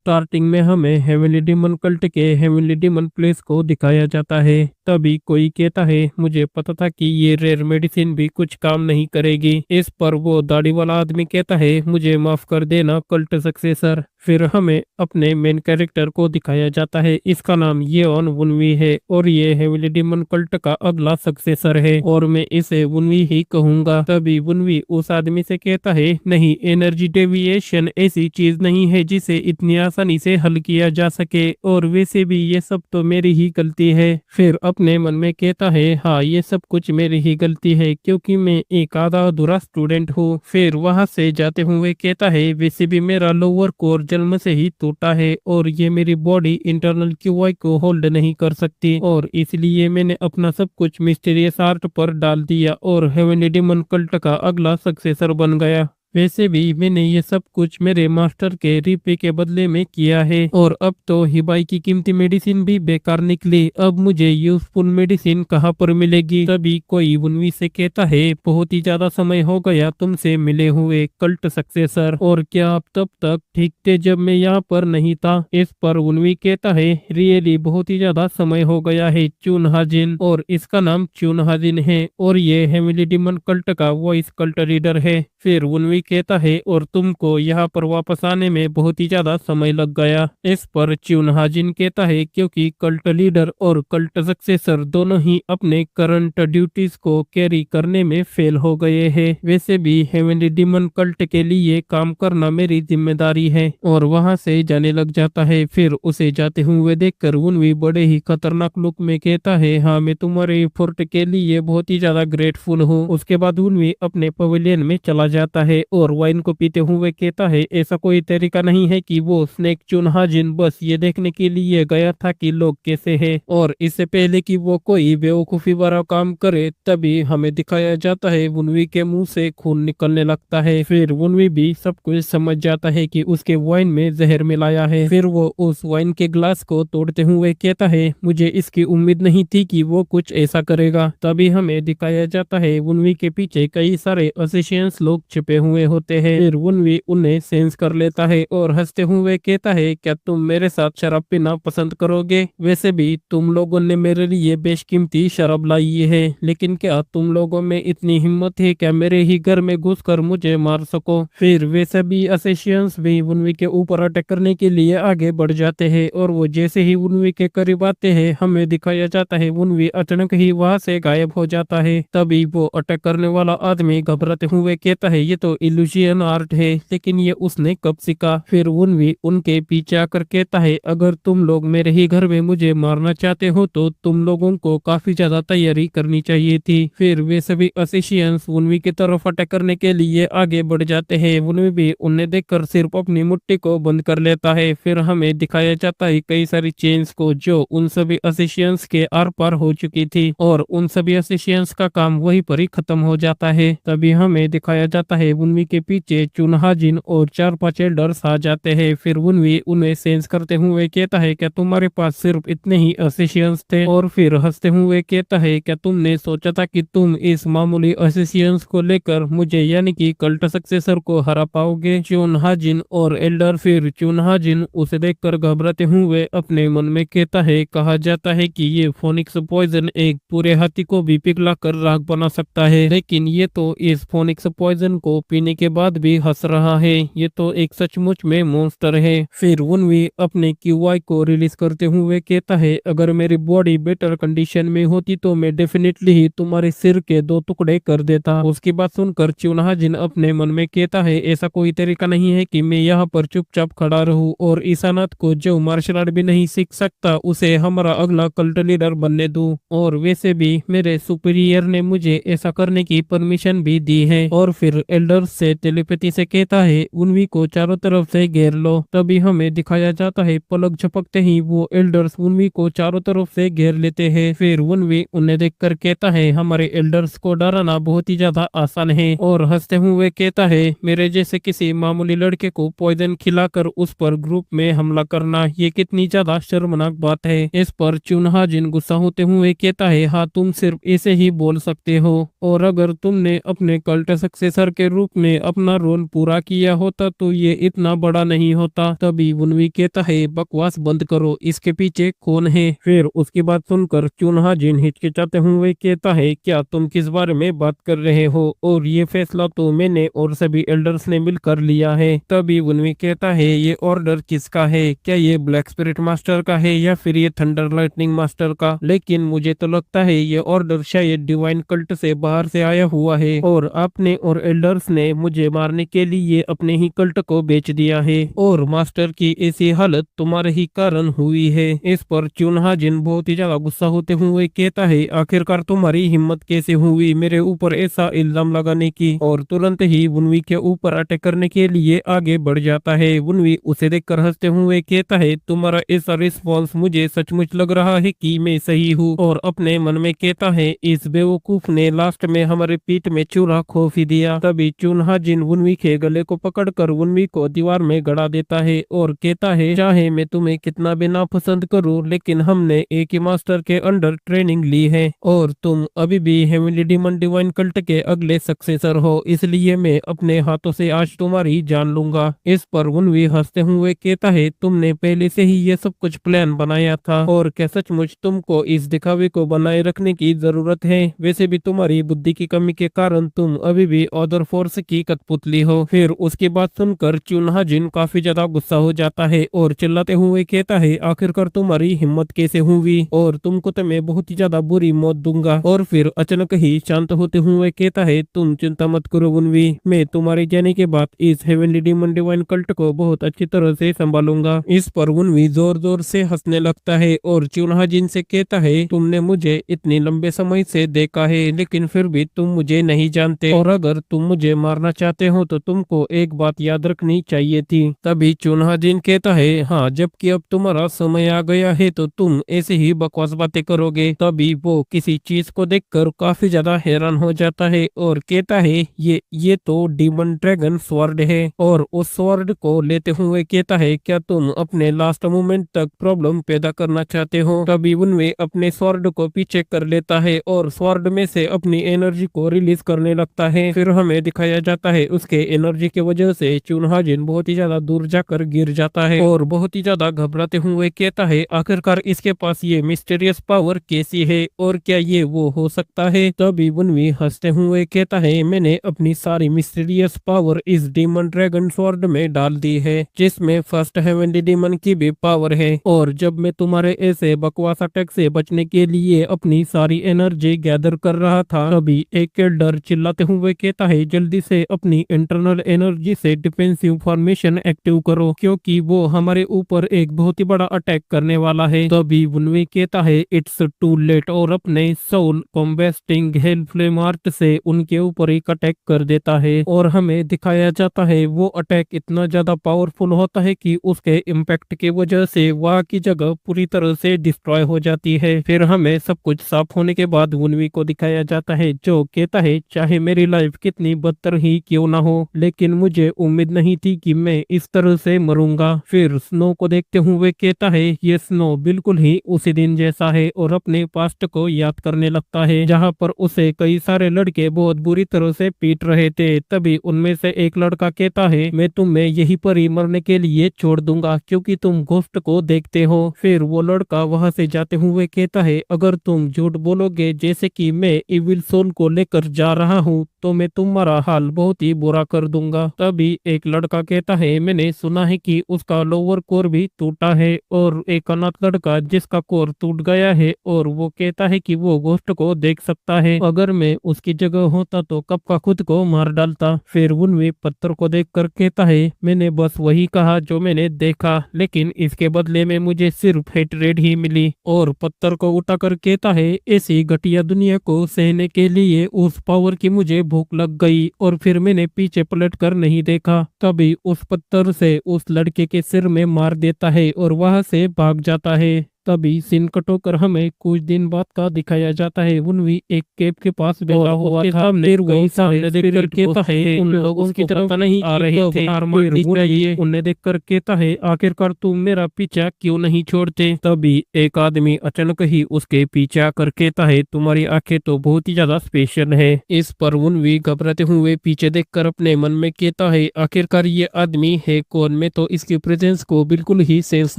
Starting में हमें heavenly demon cult के हेवनली डीमन प्लेस को दिखाया जाता है। तभी कोई कहता है मुझे पता था कि ये रेयर मेडिसिन भी कुछ काम नहीं करेगी। इस पर वो दाढ़ी वाला आदमी कहता है मुझे माफ कर देना कल्ट सक्सेसर। फिर हमें अपने मेन कैरेक्टर को दिखाया जाता है। इसका नाम येओन वुनवी है और ये हेवनली डीमन कल्ट का अगला सक्सेसर है और मैं इसे वुनवी ही कहूंगा। तभी वुनवी उस आदमी से कहता है नहीं, एनर्जी डेविएशन ऐसी चीज नहीं है जिसे इतनी आसानी से हल किया जा सके और वैसे भी ये सब तो मेरी ही गलती है। फिर अपने मन में कहता है हाँ, ये सब कुछ मेरी ही गलती है क्योंकि मैं एक आधा अधूरा स्टूडेंट हूँ। फिर वहां से जाते हुए कहता है वैसे भी मेरा लोअर कोर जन्म से ही टूटा है और ये मेरी बॉडी इंटरनल क्यूआई को होल्ड नहीं कर सकती और इसलिए मैंने अपना सब कुछ मिस्टीरियस आर्ट पर डाल दिया और हेवनली डीमन कल्ट का अगला सक्सेसर बन गया। वैसे भी मैंने ये सब कुछ मेरे मास्टर के रिपे के बदले में किया है और अब तो हिबाई की कीमती मेडिसिन भी बेकार निकली। अब मुझे यूजफुल मेडिसिन कहाँ पर मिलेगी। तभी कोई वुनवी से कहता है बहुत ही ज्यादा समय हो गया तुमसे मिले हुए कल्ट सक्सेसर, और क्या आप तब तक ठीक थे जब मैं यहाँ पर नहीं था। इस पर वुनवी कहता है रियली बहुत ही ज्यादा समय हो गया है चुन हाजिन, और इसका नाम चुन हाजिन है और ये हेवनली डीमन कल्ट का वॉइस कल्ट रीडर है। फिर वुनवी कहता है और तुमको यहाँ पर वापस आने में बहुत ही ज्यादा समय लग गया। इस पर च्यून हाजिन कहता है क्योंकि कल्ट लीडर और कल्ट सक्सेसर दोनों ही अपने करंट ड्यूटीज को कैरी करने में फेल हो गए हैं। वैसे भी हेवनली डीमन कल्ट के लिए काम करना मेरी जिम्मेदारी है और वहां से जाने लग जाता है। फिर उसे जाते हुए देखकर वुनवी बड़े ही खतरनाक लुक में कहता है हाँ, मैं तुम्हारे एफर्ट के लिए बहुत ही ज्यादा ग्रेटफुल हूँ। उसके बाद वुनवी अपने पवेलियन में चला जाता है और वाइन को पीते हुए कहता है ऐसा कोई तरीका नहीं है कि वो स्नेक चुन हाजिन बस ये देखने के लिए गया था कि लोग कैसे हैं और इससे पहले कि वो कोई बेवकूफी वाला काम करे। तभी हमें दिखाया जाता है वुनवी के मुंह से खून निकलने लगता है। फिर वुनवी भी सब कुछ समझ जाता है कि उसके वाइन में जहर मिलाया है। फिर वो उस वाइन के ग्लास को तोड़ते हुए कहता है मुझे इसकी उम्मीद नहीं थी कि वो कुछ ऐसा करेगा। तभी हमें दिखाया जाता है वुनवी के पीछे कई सारे असिशियंस लोग छिपे हुए होते हैं। फिर वुनवी उन्हें सेंस कर लेता है और हंसते हुए कहता है क्या तुम मेरे साथ शराब पीना पसंद करोगे। वैसे भी तुम लोगों ने मेरे लिए बेशकीमती शराब लाई है, लेकिन क्या तुम लोगों में इतनी हिम्मत है क्या मेरे ही घर में घुसकर मुझे मार सको। फिर वैसे भी असेशियंस भी वुनवी के ऊपर अटैक करने के लिए आगे बढ़ जाते हैं और वो जैसे ही वुनवी के करीब आते हैं हमें दिखाया जाता है वुनवी अचानक ही वहां से गायब हो जाता है। तभी वो अटैक करने वाला आदमी घबराते हुए कहता है ये तो इल्यूजन आर्ट है, लेकिन ये उसने कब सीखा। फिर वुनवी उनके पीछे आकर कहता है अगर तुम लोग मेरे ही घर में मुझे मारना चाहते हो तो तुम लोगों को काफी ज्यादा तैयारी करनी चाहिए थी। फिर वे सभी असिशियंस वुनवी की तरफ अटैक करने के लिए आगे बढ़ जाते हैं। वुनवी भी उन्हें देखकर सिर्फ अपनी मुट्ठी को बंद कर लेता है। फिर हमें दिखाया जाता है कई सारी चेन्स को जो उन सभी असिशियंस के आर पार हो चुकी थी और उन सभी असिशियंस का काम वहीं पर ही खत्म हो जाता है। तभी हमें दिखाया जाता है वुनवी के पीछे चुनहाजिन और 4-5 एल्डर्स आ जाते हैं। फिर वुनवी उन्हें सेंस करते हुए कहता है क्या तुम्हारे पास सिर्फ इतने ही असिशियंस थे, और फिर हंसते हुए कहता है क्या तुमने सोचा था कि तुम इस मामूली असिशियंस को लेकर मुझे यानी कि कल्ट सक्सेसर को हरा पाओगे। चुनहाजिन और एल्डर फिर चुनहाजिन उसे देखकर घबराते हुए अपने मन में कहता है कहा जाता है कि ये फोनिक्स पॉइजन एक पूरे हाथी को भी पिघला कर राख बना सकता है, लेकिन ये तो इस फोनिक्स पॉइजन को पीने के बाद भी हंस रहा है। ये तो एक सचमुच में मॉन्स्टर है। फिर वुनवी अपने क्यूआई को रिलीज करते हुए कहता है अगर मेरी बॉडी बेटर कंडीशन में होती तो मैं डेफिनेटली ही तुम्हारे सिर के 2 टुकड़े कर देता। उसकी बात सुनकर चुनहाजिन अपने मन में कहता है ऐसा कोई तरीका नहीं है कि मैं यहाँ पर चुपचाप खड़ा रहूं और ईसानाथ को जो मार्शल आर्ट भी नहीं सीख सकता उसे हमारा अगला कल्ट लीडर बनने दूं। और वैसे भी मेरे सुपीरियर ने मुझे ऐसा करने की परमिशन भी दी है। और फिर एल्डर से टेलीपैथी से कहता है वुनवी को चारों तरफ से घेर लो। तभी हमें दिखाया जाता है पलक झपकते ही वो एल्डर्स वुनवी को चारों तरफ से घेर लेते हैं। फिर वुनवी उन्हें देखकर कहता है हमारे एल्डर्स को डराना बहुत ही ज्यादा आसान है, और हंसते हुए कहता है मेरे जैसे किसी मामूली लड़के को पॉइजन खिलाकर उस पर ग्रुप में हमला करना ये कितनी ज्यादा शर्मनाक बात है। इस पर चुनहाजिन गुस्सा होते हुए कहता है हाँ, तुम सिर्फ ऐसे ही बोल सकते हो, और अगर तुमने अपने कल्ट सक्सेसर के रूप तूने अपना रोल पूरा किया होता तो ये इतना बड़ा नहीं होता। तभी वुनवी कहता है बकवास बंद करो, इसके पीछे कौन है। फिर उसकी बात सुनकर चुनहा जिन हिचकिचाते हुए कहता है क्या तुम किस बारे में बात कर रहे हो, और ये फैसला तो मैंने और सभी एल्डर्स ने मिलकर लिया है। तभी वुनवी कहता है ये ऑर्डर किसका है, क्या ये ब्लैक स्पिरिट मास्टर का है या फिर ये थंडर लाइटनिंग मास्टर का। लेकिन मुझे तो लगता है ये ऑर्डर शायद डिवाइन कल्ट से बाहर से आया हुआ है और आपने और एल्डर्स ने मुझे मारने के लिए अपने ही कल्ट को बेच दिया है और मास्टर की ऐसी हालत तुम्हारे ही कारण हुई है। इस पर चुनहा जिन बहुत ही ज्यादा गुस्सा होते हुए कहता है आखिरकार तुम्हारी हिम्मत कैसे हुई मेरे ऊपर ऐसा इल्जाम लगाने की, और तुरंत ही वुनवी के ऊपर अटैक करने के लिए आगे बढ़ जाता है। वुनवी उसे देखकर हंसते हुए कहता है तुम्हारा ऐसा रिस्पॉन्स मुझे सचमुच लग रहा है कि मैं सही हूँ, और अपने मन में कहता है इस बेवकूफ ने लास्ट में हमारे पीठ में चूल्हा खोफ ही दिया। तभी चुनहा जिन वुनवी के गले को पकड़कर वुनवी को दीवार में गड़ा देता है और कहता है चाहे मैं तुम्हें कितना भी नापसंद करूं, लेकिन हमने एक ही मास्टर के अंडर ट्रेनिंग ली है और तुम अभी भी हेवनली डीमन डिवाइन कल्ट के अगले सक्सेसर हो, इसलिए मैं अपने हाथों से आज तुम्हारी जान लूंगा। इस पर वुनवी हंसते हुए कहता है तुमने पहले से ही ये सब कुछ प्लान बनाया था, और क्या सचमुच तुमको इस दिखावे को बनाए रखने की जरूरत है। वैसे भी तुम्हारी बुद्धि की कमी के कारण तुम अभी भी अदर फोर्स की कठपुतली हो। फिर उसकी बात सुनकर चुनहा जिन काफी ज्यादा गुस्सा हो जाता है और चिल्लाते हुए कहता है आखिरकार तुम्हारी हिम्मत कैसे हुई, और तुमको तो मैं बहुत ही ज्यादा बुरी मौत दूंगा। और फिर अचानक ही शांत होते हुए कहता है तुम चिंता मत करो वुनवी, मैं तुम्हारे जाने के बाद इस हेवनली डीमन डिवाइन कल्ट को बहुत अच्छी तरह से संभालूंगा। इस पर वुनवी जोर जोर से हंसने लगता है और चुनहा जिन से कहता है तुमने मुझे इतने लंबे समय से देखा है लेकिन फिर भी तुम मुझे नहीं जानते, और अगर तुम मुझे मारना चाहते हो तो तुमको एक बात याद रखनी चाहिए थी। तभी चुनहा जिन कहता है हाँ जबकि अब तुम्हारा समय आ गया है तो तुम ऐसे ही बकवास बातें करोगे। तभी वो किसी चीज को देखकर काफी ज्यादा हैरान हो जाता है और कहता है ये तो डीमन ड्रैगन स्वॉर्ड है, और उस स्वॉर्ड को लेते हुए कहता है क्या तुम अपने लास्ट मोमेंट तक प्रॉब्लम पैदा करना चाहते हो। तभी उनमें अपने स्वॉर्ड को पीछे कर लेता है और स्वॉर्ड में से अपनी एनर्जी को रिलीज करने लगता है। फिर हमें दिखाया जाता है उसके एनर्जी की वजह से चुनहा जिन बहुत ही ज्यादा दूर जाकर गिर जाता है और बहुत ही ज्यादा घबराते हुए कहता है आखिरकार इसके पास ये मिस्टीरियस पावर कैसी है और क्या ये वो हो सकता है। तभी वुनवी हंसते हुए कहता है मैंने अपनी सारी मिस्टीरियस पावर इस डीमन ड्रैगन स्वॉर्ड में डाल दी है, जिसमें फर्स्ट हेवनली डीमन की भी पावर है, और जब मैं तुम्हारे ऐसे बकवास अटैक से बचने के लिए अपनी सारी एनर्जी गैदर कर रहा था तभी एक एल्डर चिल्लाते हुए कहता है जल्दी से अपनी इंटरनल एनर्जी से डिफेंसिव फॉर्मेशन एक्टिव करो क्योंकि वो हमारे ऊपर एक बहुत ही बड़ा अटैक करने वाला है। तभी वुनवी कहता है इट्स टू लेट, और अपने सोल कॉम्बेस्टिंग हेल फ्लेम आर्ट से उनके ऊपर एक अटैक कर देता है, और हमें दिखाया जाता है वो अटैक इतना ज्यादा पावरफुल होता है कि उसके इम्पैक्ट की वजह से वहाँ की जगह पूरी तरह से डिस्ट्रॉय हो जाती है। फिर हमें सब कुछ साफ होने के बाद वुनवी को दिखाया जाता है जो कहता है चाहे मेरी लाइफ कितनी बदतर ही क्यों ना हो, लेकिन मुझे उम्मीद नहीं थी कि मैं इस तरह से मरूंगा। फिर स्नो को देखते हुए कहता है ये स्नो बिल्कुल ही उसी दिन जैसा है, और अपने पास्ट को याद करने लगता है जहाँ पर उसे कई सारे लड़के बहुत बुरी तरह से पीट रहे थे। तभी उनमें से एक लड़का कहता है मैं तुम्हें यहीं पर ही मरने के लिए छोड़ दूंगा क्योंकि तुम घोस्ट को देखते हो। फिर वो लड़का वहां से जाते हुए कहता है अगर तुम झूठ बोलोगे जैसे कि मैं इविल सोल को लेकर जा रहा हूँ तो मैं तुम्हारा हाल बहुत ही बुरा कर दूंगा। तभी एक लड़का कहता है मैंने सुना है कि उसका लोअर कोर भी टूटा है, और एक अनाथ लड़का जिसका कोर टूट गया है और वो कहता है कि वो घोस्ट को देख सकता है, अगर मैं उसकी जगह होता तो कब का खुद को मार डालता। फिर वुनवी पत्थर को देखकर कहता है मैंने बस वही कहा जो मैंने देखा, लेकिन इसके बदले में मुझे सिर्फ हेटरेड ही मिली। और पत्थर को उठाकर कहता है ऐसी घटिया दुनिया को सहने के लिए उस पावर की मुझे भूख लग गई, और फिर मैंने पीछे पलट कर नहीं देखा। तभी उस पत्थर से उस लड़के के सिर में मार देता है और वहां से भाग जाता है। तभी सीन कट होकर हमें कुछ दिन बाद का दिखाया जाता है। वनवी एक केव के पास बैठा हुआ था। सामने कई सारे देखकर कहता है उन लोगों की तरफ नहीं आ रहे थे। फिर उन्हें देखकर कहता है आखिरकार तुम मेरा पीछा क्यों नहीं छोड़ते। तभी एक आदमी अचानक ही उसके पीछे आकर कहता है तुम्हारी आंखें तो बहुत ही ज्यादा स्पेशल है। इस पर वनवी घबराते हुए पीछे देखकर अपने मन में कहता है आखिरकार ये आदमी है कौन। मैं तो इसकी प्रेजेंस को बिल्कुल ही सेंस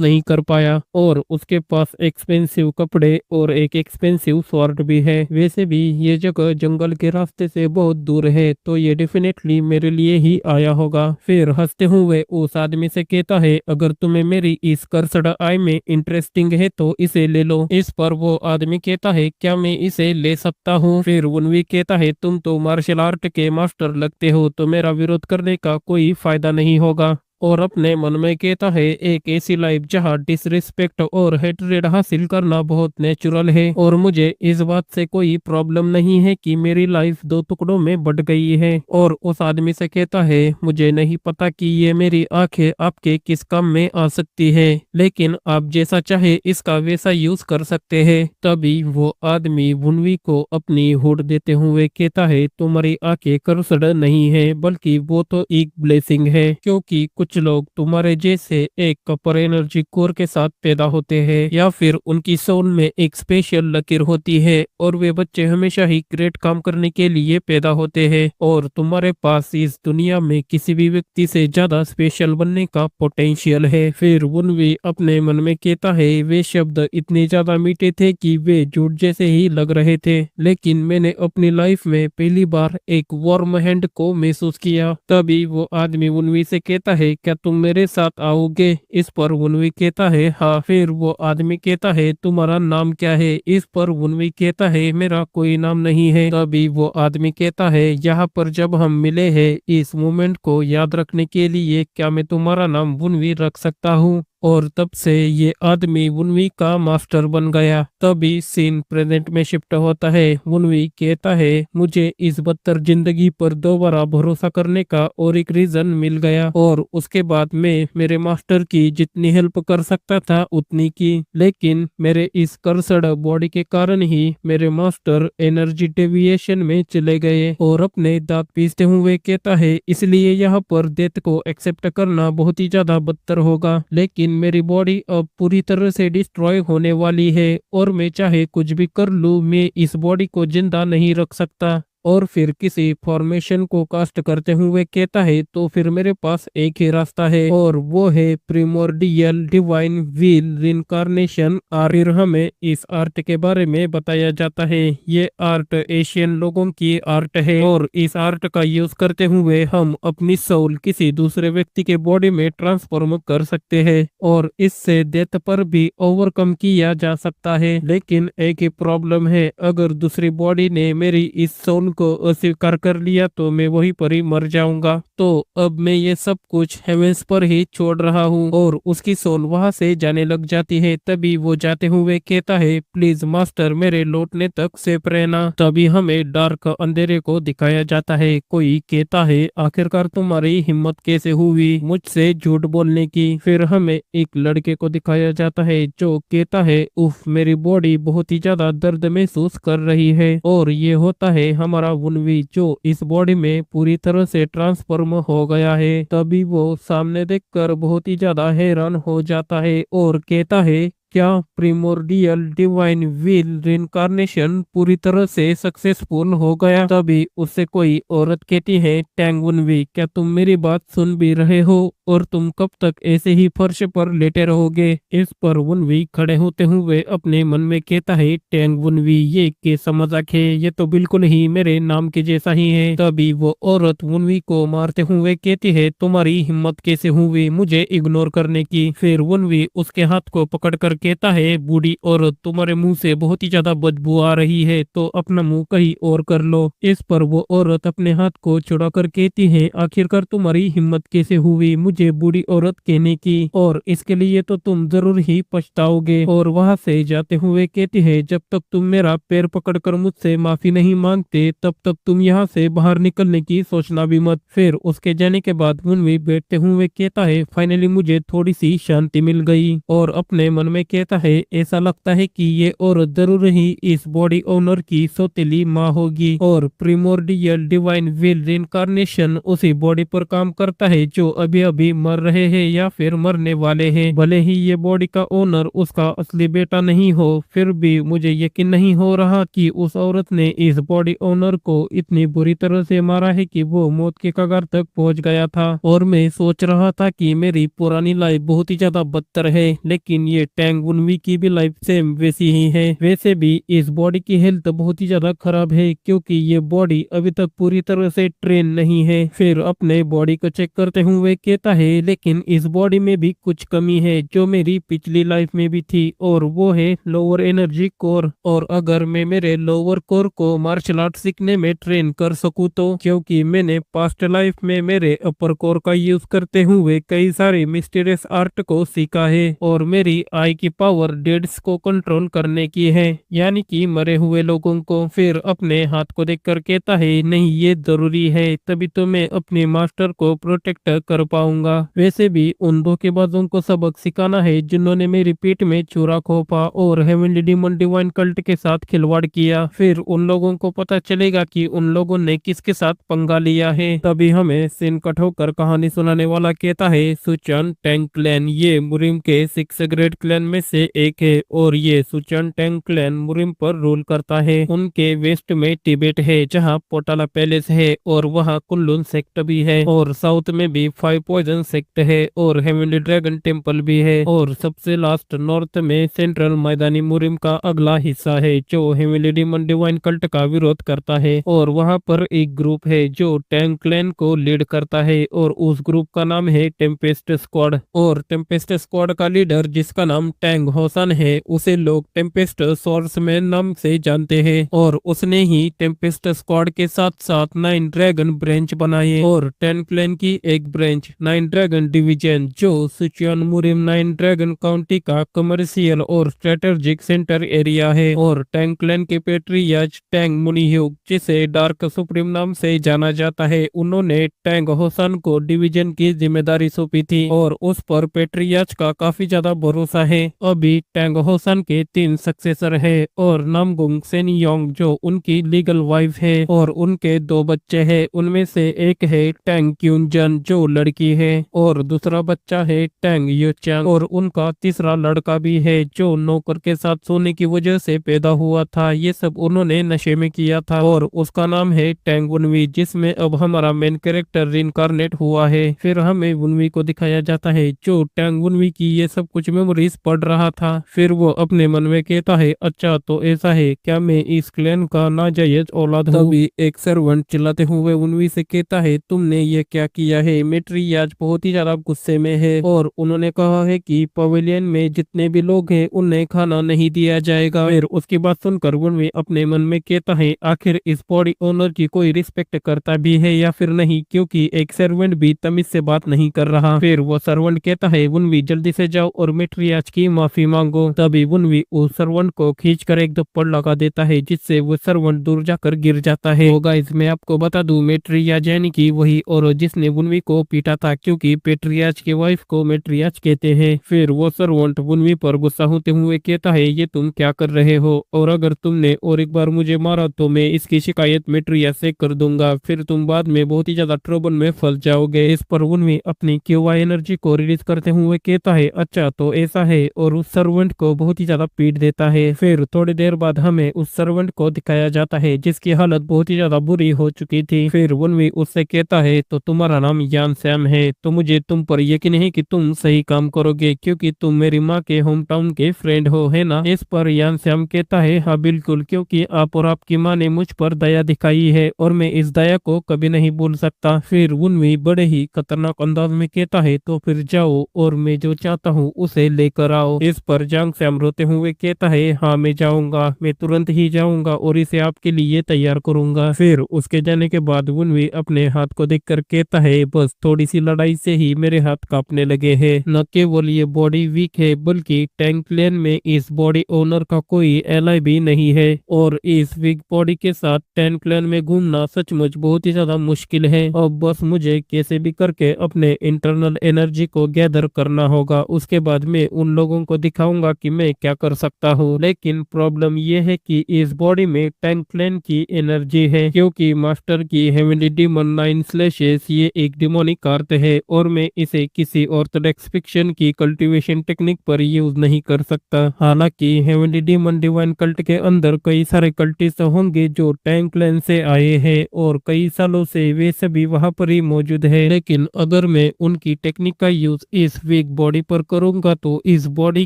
नहीं कर पाया। और उसके पास एक्सपेंसिव कपड़े और एक एक्सपेंसिव स्वॉर्ड भी है। वैसे भी ये जगह जंगल के रास्ते से बहुत दूर है तो ये डेफिनेटली मेरे लिए ही आया होगा। फिर हंसते हुए उस आदमी से कहता है अगर तुम्हें मेरी इस कर्सड आई में इंटरेस्टिंग है तो इसे ले लो। इस पर वो आदमी कहता है क्या मैं इसे ले सकता हूँ। फिर वनवी कहता है तुम तो मार्शल आर्ट के मास्टर लगते हो तो मेरा विरोध करने का कोई फायदा नहीं होगा। और अपने मन में कहता है एक ऐसी लाइफ जहाँ डिसरिस्पेक्ट और हेट्रेड हासिल करना बहुत नेचुरल है और मुझे इस बात से कोई प्रॉब्लम नहीं है कि मेरी लाइफ दो टुकड़ों में बट गई है। और उस आदमी से कहता है मुझे नहीं पता कि ये मेरी आंखें आपके किस काम में आ सकती है लेकिन आप जैसा चाहे इसका वैसा यूज कर सकते हैं। तभी वो आदमी वनवी को अपनी हुड देते हुए कहता है तुम्हारी आंखें कर्सड नहीं है बल्कि वो तो एक ब्लेसिंग है क्योंकि कुछ लोग तुम्हारे जैसे एक कपर एनर्जी कोर के साथ पैदा होते हैं या फिर उनकी सोल में एक स्पेशल लकीर होती है और वे बच्चे हमेशा ही ग्रेट काम करने के लिए पैदा होते हैं और तुम्हारे पास इस दुनिया में किसी भी व्यक्ति से ज्यादा स्पेशल बनने का पोटेंशियल है। फिर वनवी अपने मन में कहता है वे शब्द इतने ज्यादा मीठे थे कि वे झूठ जैसे ही लग रहे थे लेकिन मैंने अपनी लाइफ में पहली बार एक वार्म हैंड को महसूस किया। तभी वो आदमी वनवी से कहता है क्या तुम मेरे साथ आओगे। इस पर वनवी कहता है हाँ। फिर वो आदमी कहता है तुम्हारा नाम क्या है। इस पर वनवी कहता है मेरा कोई नाम नहीं है। तभी वो आदमी कहता है यहाँ पर जब हम मिले हैं इस मोमेंट को याद रखने के लिए क्या मैं तुम्हारा नाम वनवी रख सकता हूँ। और तब से ये आदमी वनवी का मास्टर बन गया। तभी सीन प्रेजेंट में शिफ्ट होता है। वनवी कहता है मुझे इस बदतर जिंदगी पर दोबारा भरोसा करने का और एक रीजन मिल गया और उसके बाद मैं मेरे मास्टर की जितनी हेल्प कर सकता था उतनी की लेकिन मेरे इस कर्सड बॉडी के कारण ही मेरे मास्टर एनर्जी डेविएशन में चले गए। और अपने दांत पीसते हुए कहता है इसलिए यहाँ पर डेथ को एक्सेप्ट करना बहुत ही ज्यादा बदतर होगा लेकिन मेरी बॉडी अब पूरी तरह से डिस्ट्रॉय होने वाली है और मैं चाहे कुछ भी कर लूं मैं इस बॉडी को जिंदा नहीं रख सकता। और फिर किसी फॉर्मेशन को कास्ट करते हुए कहता है तो फिर मेरे पास एक ही रास्ता है और वो है प्रिमोर्डियल डिवाइन व्हील रिनकार्नेशन आर्ट। फिर हमें इस आर्ट के बारे में बताया जाता है ये आर्ट एशियन लोगों की आर्ट है और इस आर्ट का यूज करते हुए हम अपनी सोल किसी दूसरे व्यक्ति के बॉडी में ट्रांसफॉर्म कर सकते हैं और इससे डेथ पर भी ओवरकम किया जा सकता है। लेकिन एक ही प्रॉब्लम है अगर दूसरी बॉडी ने मेरी इस सोल को अस्वीकार कर लिया तो मैं वहीं पर ही मर जाऊंगा। तो अब मैं ये सब कुछ हेवेंस पर ही छोड़ रहा हूँ और उसकी सोल वहां से जाने लग जाती है। तभी वो जाते हुए कहता है प्लीज मास्टर मेरे लौटने तक सेफ रहना। तभी हमें डार्क अंधेरे को दिखाया जाता है। कोई कहता है आखिरकार तुम्हारी हिम्मत कैसे हुई मुझसे झूठ बोलने की। फिर हमें एक लड़के को दिखाया जाता है जो कहता है उफ मेरी बॉडी बहुत ही ज्यादा दर्द महसूस कर रही है और ये होता है हमारा वनवी जो इस बॉडी में पूरी तरह से ट्रांसफॉर्म हो गया है। तभी वो सामने देखकर बहुत ही ज्यादा हैरान हो जाता है और कहता है क्या प्रिमोर्डियल डिवाइन व्हील रिनकार्नेशन पूरी तरह से सक्सेसफुल हो गया। तभी उससे कोई औरत कहती है टैंग वनवी क्या तुम मेरी बात सुन भी रहे हो और तुम कब तक ऐसे ही फर्श पर लेटे रहोगे। इस पर वनवी खड़े होते हुए अपने मन में कहता है टैंग वनवी ये कैसा मजाक है ये तो बिल्कुल ही मेरे नाम के जैसा ही है। तभी वो औरत वनवी को मारते हुए कहती है तुम्हारी हिम्मत कैसे हुई मुझे इग्नोर करने की। फिर वनवी उसके हाथ को पकड़कर कहता है बूढ़ी औरत तुम्हारे मुंह से बहुत ही ज्यादा बदबू आ रही है तो अपना मुंह कहीं और कर लो। इस पर वो औरत अपने हाथ को छुड़ाकर कहती है आखिरकार तुम्हारी हिम्मत कैसे हुई मुझे बूढ़ी औरत कहने की और इसके लिए तो तुम जरूर ही पछताओगे। और वहां से जाते हुए कहती है जब तक तुम मेरा पैर पकड़कर मुझसे माफी नहीं मांगते तब तक तुम यहाँ से बाहर निकलने की सोचना भी मत। फिर उसके जाने के बाद वनवी बैठते हुए कहता है फाइनली मुझे थोड़ी सी शांति मिल गई और अपने मन में कहता है ऐसा लगता है कि ये औरत जरूर ही इस बॉडी ओनर की सौतेली माँ होगी और प्रिमोर्डियल डिवाइन विल रिइंकार्नेशन उसी बॉडी पर काम करता है जो अभी अभी मर रहे हैं या फिर मरने वाले हैं। भले ही ये बॉडी का ओनर उसका असली बेटा नहीं हो, फिर भी मुझे यकीन नहीं हो रहा कि उस औरत ने इस बॉडी ओनर को इतनी बुरी तरह से मारा है कि वो मौत के कगार तक पहुंच गया था। और मैं सोच रहा था कि मेरी पुरानी लाइफ बहुत ही ज्यादा बदतर है, लेकिन ये टैंग वुनवी की भी लाइफ सेम वैसी ही है। वैसे भी इस बॉडी की हेल्थ बहुत ही ज्यादा खराब है क्योंकि ये बॉडी अभी तक पूरी तरह से ट्रेन नहीं है। फिर अपने बॉडी को चेक करते हुए कहता है लेकिन इस बॉडी में भी कुछ कमी है जो मेरी पिछली लाइफ में भी थी, और वो है लोअर एनर्जी कोर। और अगर मैं मेरे लोअर कोर को मार्शल आर्ट सीखने में ट्रेन कर सकूं तो, क्योंकि मैंने पास्ट लाइफ में मेरे अपर कोर का यूज करते हुए कई सारे मिस्टीरियस आर्ट को सीखा है और मेरी आई की पावर डेड्स को कंट्रोल करने की है, यानी कि मरे हुए लोगों को। फिर अपने हाथ को देखकर कहता है नहीं ये जरूरी है, तभी तो मैं अपने मास्टर को प्रोटेक्ट कर पाऊंगा। वैसे भी उन धोखेबाजों को सबक सिखाना है जिन्होंने मेरी पीठ में छुरा खोपा और हेवनली डीमन डिवाइन कल्ट के साथ खिलवाड़ किया। फिर उन लोगों को पता चलेगा कि उन लोगों ने किसके साथ पंगा लिया है। तभी हमें सीन कट होकर कहानी सुनाने वाला कहता है सुचन टैंग क्लैन ये मुरिम के 6 ग्रेट क्लैन में से एक है और ये सुचन टैंग क्लैन मुरिम पर रूल करता है। उनके वेस्ट में तिब्बत है जहाँ पोटाला पैलेस है और वहाँ कुल्लून सेक्ट भी है, और साउथ में भी 5 पॉइजन सेक्ट है और हेवनली ड्रैगन टेम्पल भी है, और सबसे लास्ट नॉर्थ में सेंट्रल मैदानी मुरिम का अगला हिस्सा है जो हेवनली डीमन डिवाइन कल्ट का विरोध करता है। और वहाँ पर एक ग्रुप है जो टैंग क्लैन को लीड करता है और उस ग्रुप का नाम है टेम्पेस्ट स्क्वाड। और टेम्पेस्ट स्क्वाड का लीडर जिसका नाम टैंग होसन है उसे लोग टेम्पेस्ट स्वॉर्ड्समैन नाम से जानते हैं, और उसने ही टेम्पेस्ट स्क्वाड के साथ साथ 9 ड्रैगन ब्रांच बनाए और टैंग क्लैन की एक ब्रांच 9 ड्रैगन डिवीजन जो सुचियन मुरिम 9 ड्रैगन काउंटी का कमर्शियल और स्ट्रेटेजिक सेंटर एरिया है। और टैंग क्लैन के पेट्रियार्च टैंग मुनिह्यूग जिसे डार्क सुप्रीम नाम से जाना जाता है, उन्होंने टैंग होसन को डिवीजन की जिम्मेदारी सौंपी थी और उस पर पेट्रियार्च का काफी ज्यादा भरोसा है। अभी टैंग होसन के 3 सक्सेसर है और नामगुंग सेनियोंग जो उनकी लीगल वाइफ है और उनके 2 बच्चे हैं। उनमें से एक है टैंग क्यूनजन जो लड़की है और दूसरा बच्चा है टैंग योचांग, और उनका तीसरा लड़का भी है जो नौकर के साथ सोने की वजह से पैदा हुआ था। ये सब उन्होंने नशे में किया था और उसका नाम है टैंग वुनवी, जिसमें अब हमारा मेन कैरेक्टर रिइंकार्नेट हुआ है। फिर हमें वुनवी को दिखाया जाता है जो टैंग वुनवी की ये सब कुछ मेमोरीज पढ़ रहा था। फिर वो अपने मन में कहता है अच्छा तो ऐसा है क्या, मैं इस क्लैन का नाजायज औलाद हूँ। तभी एक सर्वेंट चिल्लाते हुए वुनवी से कहता है तुमने ये क्या किया है। मेट्रियाज बहुत ही ज्यादा गुस्से में है और उन्होंने कहा है कि पवेलियन में जितने भी लोग हैं उन्हें खाना नहीं दिया जाएगा। फिर उसकी बात सुनकर वुनवी अपने मन में कहता है आखिर इस बॉडी ओनर की कोई रिस्पेक्ट करता भी है या फिर नहीं, क्योंकि एक सर्वेंट भी तमीज से बात नहीं कर रहा। फिर वो सर्वेंट कहता है वुनवी जल्दी से जाओ और मेट्रियाज की माफी मांगो। तभी वुनवी उस सर्वेंट को खींचकर एक थप्पड़ लगा देता है जिससे वो सर्वेंट दूर जाकर गिर जाता है। तो गाइस मैं आपको बता दूं मेट्रियाज यानी कि वही और जिसने वुनवी को पीटा था, क्योंकि पेट्रियाज की वाइफ को मेट्रियाज कहते हैं। फिर वो सर्वेंट वुनवी पर गुस्सा होते हुए कहता है ये तुम क्या कर रहे हो, और अगर तुमने और एक बार मुझे मारा तो मैं इसकी शिकायत मेट्रियाज से कर दूंगा, फिर तुम बाद में बहुत ही ज्यादा ट्रबल में फंस जाओगे। इस पर वुनवी अपनी क्यूआ एनर्जी को रिलीज करते हुए कहता है अच्छा तो ऐसा है, और उस सर्वेंट को बहुत ही ज्यादा पीट देता है। फिर थोड़ी देर बाद हमें उस सर्वेंट को दिखाया जाता है जिसकी हालत बहुत ही ज्यादा बुरी हो चुकी थी। फिर वुनवी उससे कहता है तो तुम्हारा नाम यान सैम है, तो मुझे तुम पर यकीन है कि तुम सही काम करोगे क्योंकि तुम मेरी माँ के होम टाउन के फ्रेंड हो, है ना। इस पर यान सैम कहता है हाँ बिल्कुल, क्योंकि आप और आपकी माँ ने मुझ पर दया दिखाई है और मैं इस दया को कभी नहीं भूल सकता। फिर वुनवी बड़े ही खतरनाक अंदाज में कहता है तो फिर जाओ और मैं जो चाहता हूँ उसे लेकर आओ। इस पर जांग सैम रोते हुए कहता है हाँ मैं जाऊंगा, मैं तुरंत ही जाऊंगा और इसे आपके लिए तैयार करूंगा। फिर उसके जाने के बाद वुनवी अपने हाथ को देखकर कहता है बस थोड़ी सी लड़ाई से ही मेरे हाथ कांपने लगे हैं। न केवल ये बॉडी वीक है बल्कि टैंग क्लैन में इस बॉडी ओनर का कोई एलाई भी नहीं है, और इस वीक बॉडी के साथ टैंग क्लैन में घूमना सचमुच बहुत ही ज्यादा मुश्किल है। अब बस मुझे कैसे भी करके अपने इंटरनल एनर्जी को गैदर करना होगा, उसके बाद मैं उन लोगों तुमको दिखाऊंगा कि मैं क्या कर सकता हूँ। लेकिन प्रॉब्लम ये है कि इस बॉडी में टैंक क्लैन की एनर्जी है, क्योंकि मास्टर की हेवनली डीमन 9 स्लैशेस ये एक डिमोनिक अर्थ है और मैं इसे किसी ऑर्थोडॉक्स फिक्शन की कल्टीवेशन टेक्निक पर यूज नहीं कर सकता। हालांकि हेवनली डीमन डिवाइन कल्ट के अंदर कई सारे कल्टिस्ट होंगे जो टैंक क्लैन से आए हैं और कई सालों से वे सभी वहां पर ही मौजूद है। लेकिन अगर मैं उनकी टेक्निक का यूज इस वीक बॉडी पर करूंगा तो इस बॉडी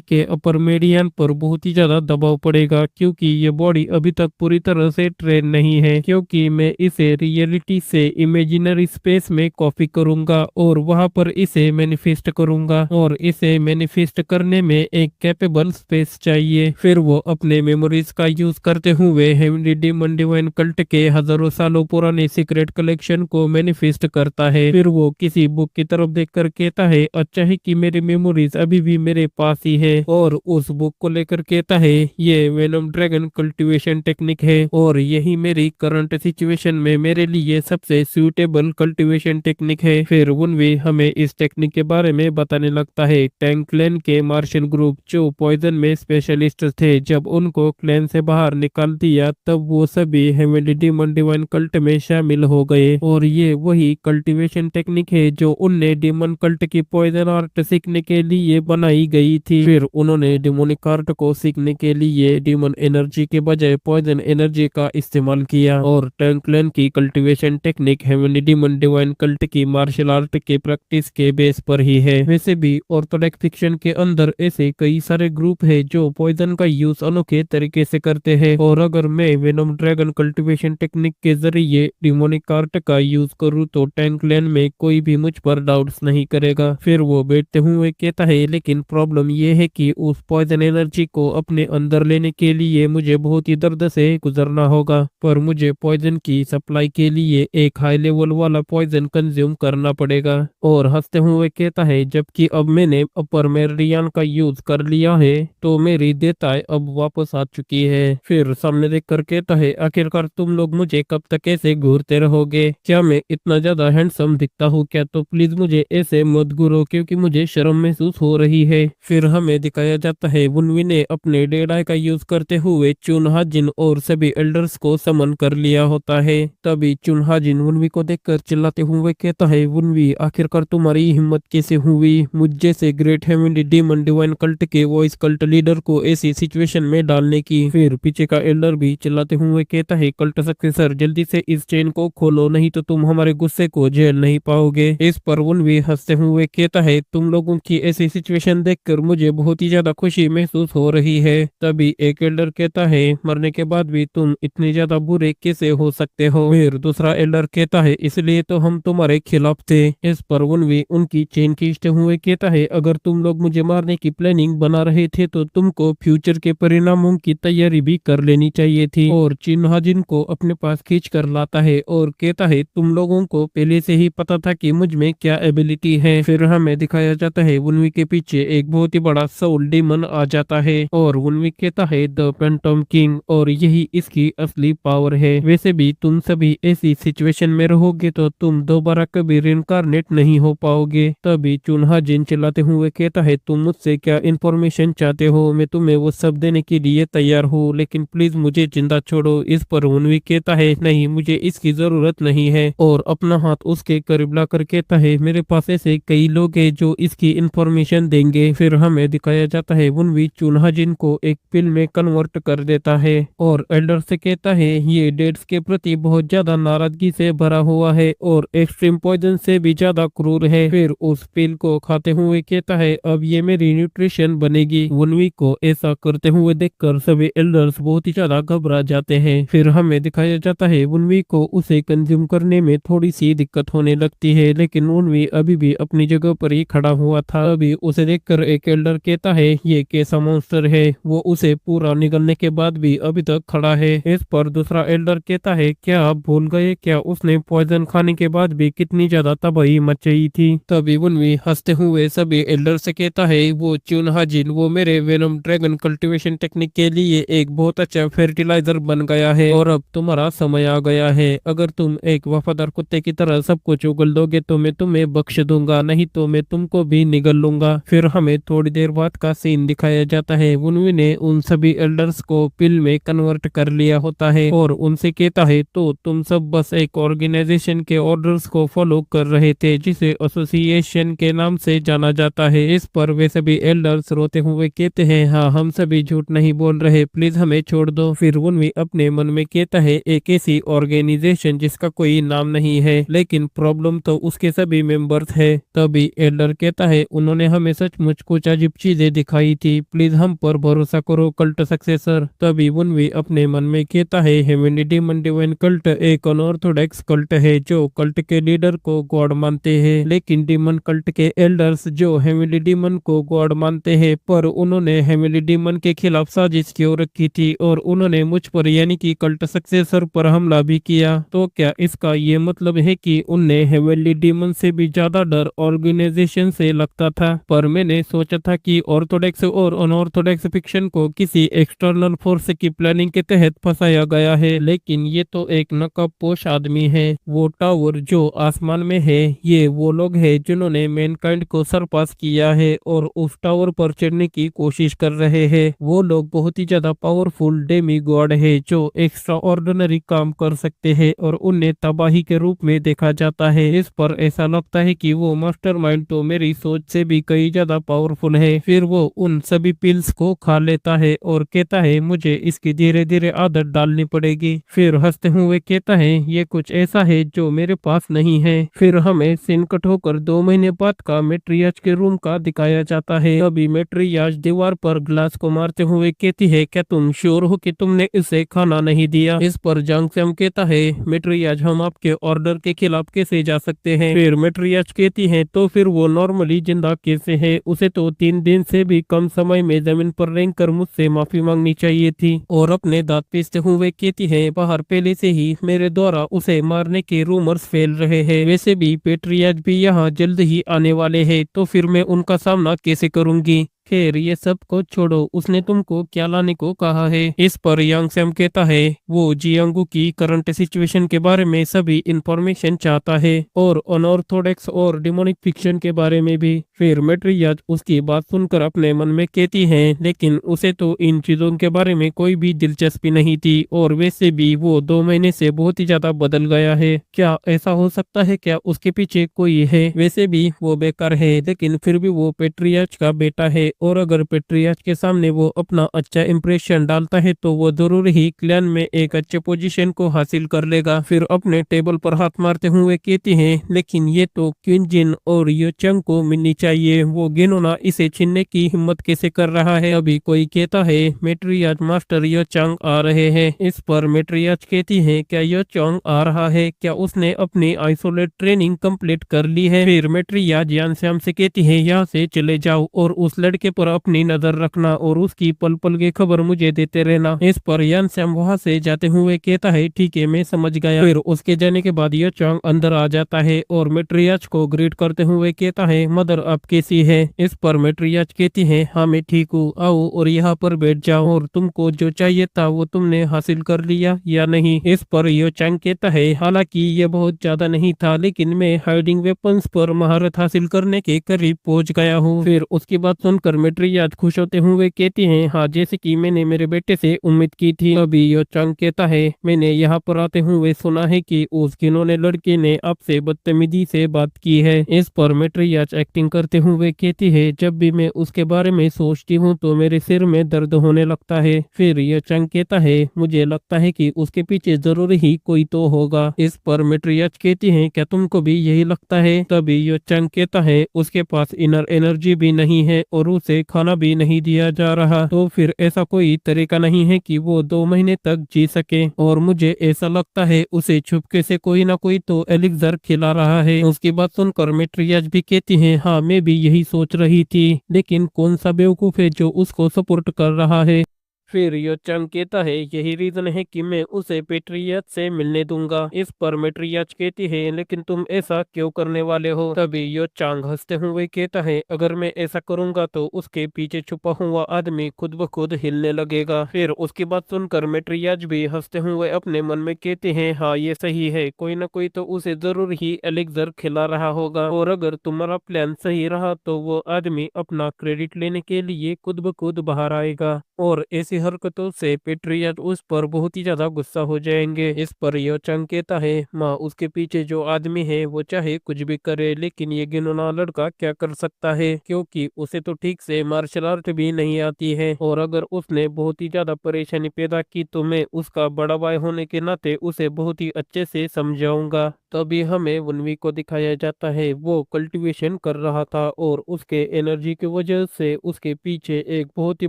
के अपर मेडियन पर बहुत ही ज्यादा दबाव पड़ेगा, क्योंकि ये बॉडी अभी तक पूरी तरह से ट्रेन नहीं है। क्योंकि मैं इसे रियलिटी से इमेजिनरी स्पेस में कॉपी करूंगा और वहां पर इसे मैनिफेस्ट करूंगा, और इसे मैनिफेस्ट करने में एक कैपेबल स्पेस चाहिए। फिर वो अपने मेमोरीज का यूज करते हुए हेवनली डीमन डिवाइन कल्ट के हजारों सालों पुराने सीक्रेट कलेक्शन को मैनिफेस्ट करता है। फिर वो किसी बुक की तरफ देखकर कहता है अच्छा है कि मेरी मेमोरीज अभी भी मेरे पास ही है, और उस बुक को लेकर कहता है ये वेनम ड्रैगन कल्टीवेशन टेक्निक है और यही मेरी करंट सिचुएशन में मेरे लिए सबसे सूटेबल कल्टीवेशन टेक्निक है। फिर वुनवी हमें इस टेक्निक के बारे में बताने लगता है। टैंक क्लैन के मार्शल ग्रुप जो पॉइजन में स्पेशलिस्ट थे, जब उनको क्लैन से बाहर निकाल दिया तब वो सभी हेवनली डीमन डिवाइन कल्ट में शामिल हो गए, और ये वही कल्टीवेशन टेक्निक है जो उनने डीमन कल्ट की पॉइजन आर्ट सीखने के लिए बनाई गई थी। फिर उन्होंने डिमोनिक आर्ट को सीखने के लिए डीमन एनर्जी के बजाय पॉइजन एनर्जी का इस्तेमाल किया, और टैंक क्लैन की cultivation technique heavenly demon divine cult की मार्शल आर्ट के प्रैक्टिस के बेस पर ही है। वैसे भी ऑर्थोडॉक्स फिक्शन के अंदर ऐसे कई सारे ग्रुप है जो पॉइजन का यूज अनोखे तरीके से करते हैं, और अगर मैं वेनम ड्रैगन कल्टीवेशन टेक्निक के जरिए डिमोनिक आर्ट का यूज करूँ तो टैंक क्लैन में कोई भी मुझ पर डाउट्स नहीं करेगा। फिर वो बैठते हुए कहता है लेकिन प्रॉब्लम ये है कि उस पॉइजन एनर्जी को अपने अंदर लेने के लिए मुझे बहुत ही दर्द से गुजरना होगा, पर मुझे पॉइजन की सप्लाई के लिए एक हाई लेवल वाला पॉइजन कंज्यूम करना पड़ेगा। और हंसते हुए कहता है जबकि अब मैंने अपर मेरिडियन का यूज कर लिया है तो मेरी देयताएं अब वापस आ चुकी है। फिर सामने देख कर कहता है आखिरकार तुम लोग मुझे कब तक ऐसे घूरते रहोगे? क्या मैं इतना ज्यादा हैंडसम दिखता हूँ क्या? तो प्लीज मुझे ऐसे मत घूरो क्योंकि मुझे शर्म महसूस हो रही है। फिर हमें दिखाया जाता है वुनवी ने अपने डेड आई का यूज करते हुए चुनहाजिन और सभी एल्डर्स को समन कर लिया होता है। तभी चुनहाजिन वुनवी को देखकर चिल्लाते हुए कहता है वुनवी आखिरकार तुम्हारी हिम्मत कैसे हुई मुझ जैसे great heavenly demon divine cult के वॉइस कल्ट लीडर को ऐसी सिचुएशन में डालने की? फिर पीछे का एल्डर भी चिल्लाते हुए कहता है कल्ट सक्सेसर जल्दी से इस चेन को खोलो, नहीं तो तुम हमारे गुस्से को झेल नहीं पाओगे। इस पर वुनवी हंसते हुए कहता है तुम लोगों की ऐसी सिचुएशन देखकर मुझे बहुत ही ज्यादा खुशी महसूस हो रही है। तभी एक एल्डर कहता है मरने के बाद भी तुम इतने ज्यादा बुरे कैसे हो सकते हो? फिर दूसरा एल्डर कहता है इसलिए तो हम तुम्हारे खिलाफ थे। इस पर वुनवी उनकी चेन खींचते हुए कहता है अगर तुम लोग मुझे मारने की प्लानिंग बना रहे थे तो तुमको फ्यूचर के परिणामों की तैयारी भी कर लेनी चाहिए थी। और चिन्हाजिन को अपने पास खींच कर लाता है और कहता है तुम लोगों को पहले से ही पता था कि मुझ में क्या एबिलिटी है। फिर हमें दिखाया जाता है वुनवी के पीछे एक बहुत ही बड़ा सोल डीमन आ जाता है और वुनवी कहता है द पेंटम किंग, और यही इसकी असली पावर है। वैसे भी तुम सभी ऐसी सिचुएशन में रहोगे तो तुम दोबारा कभी रिइंकार्नेट नहीं हो पाओगे। तभी चुनहाजिन चिल्लाते हुए कहता है तुम मुझसे क्या इंफॉर्मेशन चाहते हो? मैं तुम्हें वो सब देने के लिए तैयार हूँ, लेकिन प्लीज मुझे जिंदा छोड़ो। इस पर वुनवी कहता है नहीं मुझे इसकी जरूरत नहीं है, और अपना हाथ उसके करीब लाकर कहता है मेरे पास ऐसे कई लोग हैं जो इसकी इंफॉर्मेशन देंगे। फिर हमें दिखाया जाता है वुनवी चुनहाजिन को एक पिल में कन्वर्ट कर देता है और एल्डर से कहता है ये डेड्स के प्रति बहुत ज्यादा नाराजगी से भरा हुआ है और एक्सट्रीम पॉइजन से भी ज्यादा क्रूर है। फिर उस पिल को खाते हुए कहता है अब ये मेरी न्यूट्रिशन बनेगी। वुनवी को ऐसा करते हुए देखकर सभी एल्डर्स बहुत ही ज्यादा घबरा जाते हैं। फिर हमें दिखाया जाता है वुनवी को उसे कंज्यूम करने में थोड़ी सी दिक्कत होने लगती है, लेकिन वुनवी अभी भी अपनी जगह पर ही खड़ा हुआ था। अभी उसे देखकर एक एल्डर कहता है ये कैसा मॉन्स्टर है? वो उसे पूरा निगलने के बाद भी अभी तक खड़ा है। इस पर दूसरा एल्डर कहता है क्या आप भूल गए क्या उसने पॉइजन खाने के बाद भी कितनी ज्यादा तबाही मचाई थी? तभी वुनवी हंसते हुए सभी एल्डर से कहता है वो चुनहाजिन वो मेरे वेनम ड्रैगन कल्टीवेशन टेक्निक के लिए एक बहुत अच्छा फर्टिलाइजर बन गया है और अब तुम्हारा समय आ गया है। अगर तुम एक वफादार कुत्ते की तरह सब कुछ उगल दोगे तो मैं तुम्हें बख्श दूंगा, नहीं तो मैं तुमको भी निगल लूंगा। फिर हमें थोड़ी देर देर बाद का सीन दिखाया जाता है। वुनवी ने उन सभी एल्डर्स को पिल में कन्वर्ट कर लिया होता है और उनसे कहता है तो तुम सब बस एक ऑर्गेनाइजेशन के ऑर्डर्स को फॉलो कर रहे थे जिसे एसोसिएशन के नाम से जाना जाता है। इस पर वे सभी एल्डर्स रोते हुए कहते हैं हाँ हम सभी झूठ नहीं बोल रहे, प्लीज हमें छोड़ दो। फिर वुनवी अपने मन में कहता है एक ऐसी ऑर्गेनाइजेशन जिसका कोई नाम नहीं है लेकिन प्रॉब्लम तो उसके सभी मेंबर्स है। तभी एल्डर कहता है उन्होंने हमें सचमुच कुछ अजीब चीजें दिखाई थी, प्लीज हम पर भरोसा करो कल्ट सक्सेसर। तभी वुनवी अपने मन में कहता है हेवनली डीमन डिवाइन कल्ट एक अनऑर्थोडॉक्स कल्ट है जो कल्ट के लीडर को गॉड मानते हैं, लेकिन डीमन कल्ट के एल्डर्स जो हेवनली डीमन को गॉड मानते हैं पर उन्होंने हेवनली डीमन के खिलाफ साजिश क्यों रखी थी और उन्होंने मुझ पर यानी कि कल्ट सक्सेसर पर हमला भी किया। तो क्या इसका ये मतलब है कि उन्हें हेवनली डीमन से भी ज्यादा डर ऑर्गेनाइजेशन से लगता था? पर मैंने सोचा था कि ऑर्थोडॉक्स और अनऑर्थोडॉक्स फिक्शन को किसी एक्सटर्नल फोर्स की प्लानिंग के तहत फंसाया गया है, लेकिन ये तो एक नकाबपोश आदमी है। वो टावर जो आसमान में है ये वो लोग हैं जिन्होंने मैनकाइंड को सरपास किया है और उस टावर पर चढ़ने की कोशिश कर रहे हैं। वो लोग बहुत ही ज्यादा पावरफुल डेमी गॉड है जो एक्स्ट्रा ऑर्डिनरी काम कर सकते हैं और उन्हें तबाही के रूप में देखा जाता है। इस पर ऐसा लगता है कि वो मास्टरमाइंड तो मेरी सोच से भी कई ज्यादा पावरफुल है। फिर वो उन सभी पिल्स को खा लेता है और कहता है मुझे इसकी धीरे धीरे आदत डालनी पड़ेगी। फिर हंसते हुए कहता है ये कुछ ऐसा है जो मेरे पास नहीं है। फिर हमें सीन कट होकर 2 महीने बाद का मैट्रियाज के रूम का दिखाया जाता है। अभी मैट्रियाज दीवार पर ग्लास को मारते हुए कहती है क्या तुम श्योर हो कि तुमने इसे खाना नहीं दिया? इस पर जांग सैम कहता है मैट्रियाज हम आपके ऑर्डर के खिलाफ कैसे जा सकते हैं? फिर मैट्रियाज कहती है तो फिर वो नॉर्मली जिंदा कैसे है? उसे तो 3 दिन से भी कम समय में जमीन पर रेंग कर मुझसे माफी मांगनी चाहिए थी। और अपने दांत पीसते हुए कहती है बाहर पहले से ही मेरे द्वारा उसे मारने के रूमर्स फैल रहे हैं, वैसे भी पेट्रियाज भी यहाँ जल्द ही आने वाले हैं तो फिर मैं उनका सामना कैसे करूंगी? खैर ये सब को छोड़ो, उसने तुमको क्या लाने को कहा है? इस पर यांग सैम कहता है वो जियांगू की करंट सिचुएशन के बारे में सभी इंफॉर्मेशन चाहता है और अनऑर्थोडॉक्स और डिमोनिक फिक्शन के बारे में भी। फिर मैट्रियाज उसकी बात सुनकर अपने मन में कहती है लेकिन उसे तो इन चीजों के बारे में कोई भी दिलचस्पी नहीं थी और वैसे भी वो 2 महीने से बहुत ही ज्यादा बदल गया है। क्या ऐसा हो सकता है क्या उसके पीछे कोई है? वैसे भी वो बेकार है लेकिन फिर भी वो पेट्रियाज का बेटा है और अगर पेट्रियाज के सामने वो अपना अच्छा इंप्रेशन डालता है तो वो जरूर ही क्लैन में एक अच्छे पोजीशन को हासिल कर लेगा। फिर अपने टेबल पर हाथ मारते हुए कहती है लेकिन ये तो क्वीन जिन और यो चंग को मिलनी चाहिए, वो गिनोना इसे छीनने की हिम्मत कैसे कर रहा है? अभी कोई कहता है मैट्रियाज मास्टर यो चंग आ रहे हैं। इस पर मैट्रियाज कहती है क्या यो चंग आ रहा है? क्या उसने अपनी आइसोलेट ट्रेनिंग कंप्लीट कर ली है? फिर मैट्रियाज यान श्याम से कहती है यहाँ से चले जाओ और उस लड़के पर अपनी नजर रखना और उसकी पल पल की खबर मुझे देते रहना। इस पर यान सैम वहां से जाते हुए कहता है ठीक है मैं समझ गया। फिर उसके जाने के बाद ये चोंग अंदर आ जाता है और मैट्रियाज को ग्रीट करते हुए कहता है मदर आप कैसी है? इस पर मैट्रियाज कहती है हाँ मैं ठीक हूँ, आओ और यहाँ पर बैठ जाओ और तुमको जो चाहिए था वो तुमने हासिल कर लिया या नहीं? इस पर यो चैंग कहता है हालांकि ये बहुत ज्यादा नहीं था लेकिन मैं हाइडिंग वेपन्स पर महारत हासिल करने के करीब पहुंच गया हूँ। फिर उसकी बात सुनकर मैट्रियाज खुश होते हुए कहती हैं हाँ जैसे कि मैंने मेरे बेटे से उम्मीद की थी। अभी यो चंग कहता है मैंने यहाँ पर आते हुए सुना है कि उस घिनौने लड़के ने आपसे बदतमीजी से बात की है। इस पर मैट्रियाज एक्टिंग करते हुए कहती है जब भी मैं उसके बारे में सोचती हूँ तो मेरे सिर में दर्द होने लगता है। फिर यो चंग कहता है मुझे लगता है कि उसके पीछे जरूर ही कोई तो होगा। इस पर मैट्रियाज कहती है क्या तुमको भी यही लगता है? तभी यो चंग कहता है उसके पास इनर एनर्जी भी नहीं है और उसे खाना भी नहीं दिया जा रहा, तो फिर ऐसा कोई तरीका नहीं है कि वो 2 महीने तक जी सके और मुझे ऐसा लगता है उसे छुपके से कोई ना कोई तो एलिक्सर खिला रहा है। उसकी बात सुनकर मैट्रियाज भी कहती है हाँ मैं भी यही सोच रही थी, लेकिन कौन सा बेवकूफ है जो उसको सपोर्ट कर रहा है? फिर यो चंग कहता है यही रीजन है कि मैं उसे पेट्रियट से मिलने दूंगा। इस पर मेट्रियाच कहती है लेकिन तुम ऐसा क्यों करने वाले हो। तभी यो चांग हंसते हुए कहता है अगर मैं ऐसा करूंगा तो उसके पीछे छुपा हुआ आदमी खुद ब खुद हिलने लगेगा। फिर उसकी बात सुनकर मेट्रियाच भी हंसते हुए अपने मन में कहते हैं हाँ ये सही है, कोई ना कोई तो उसे जरूर ही एलेक्जर खिला रहा होगा और अगर तुम्हारा प्लान सही रहा तो वो आदमी अपना क्रेडिट लेने के लिए खुद ब खुद बाहर आएगा और ऐसी हरकतों से पेट्रियट उस पर बहुत ही ज्यादा गुस्सा हो जाएंगे। इस पर यो चंग कहता है माँ उसके पीछे जो आदमी है वो चाहे कुछ भी करे लेकिन ये घिनौना लड़का क्या कर सकता है क्योंकि उसे तो ठीक से मार्शल आर्ट भी नहीं आती है और अगर उसने बहुत ही ज्यादा परेशानी पैदा की तो मैं उसका बड़ा भाई होने के नाते उसे बहुत ही अच्छे से समझाऊंगा। तभी हमें वनवी को दिखाया जाता है वो कल्टीवेशन कर रहा था और उसके एनर्जी की वजह से उसके पीछे एक बहुत ही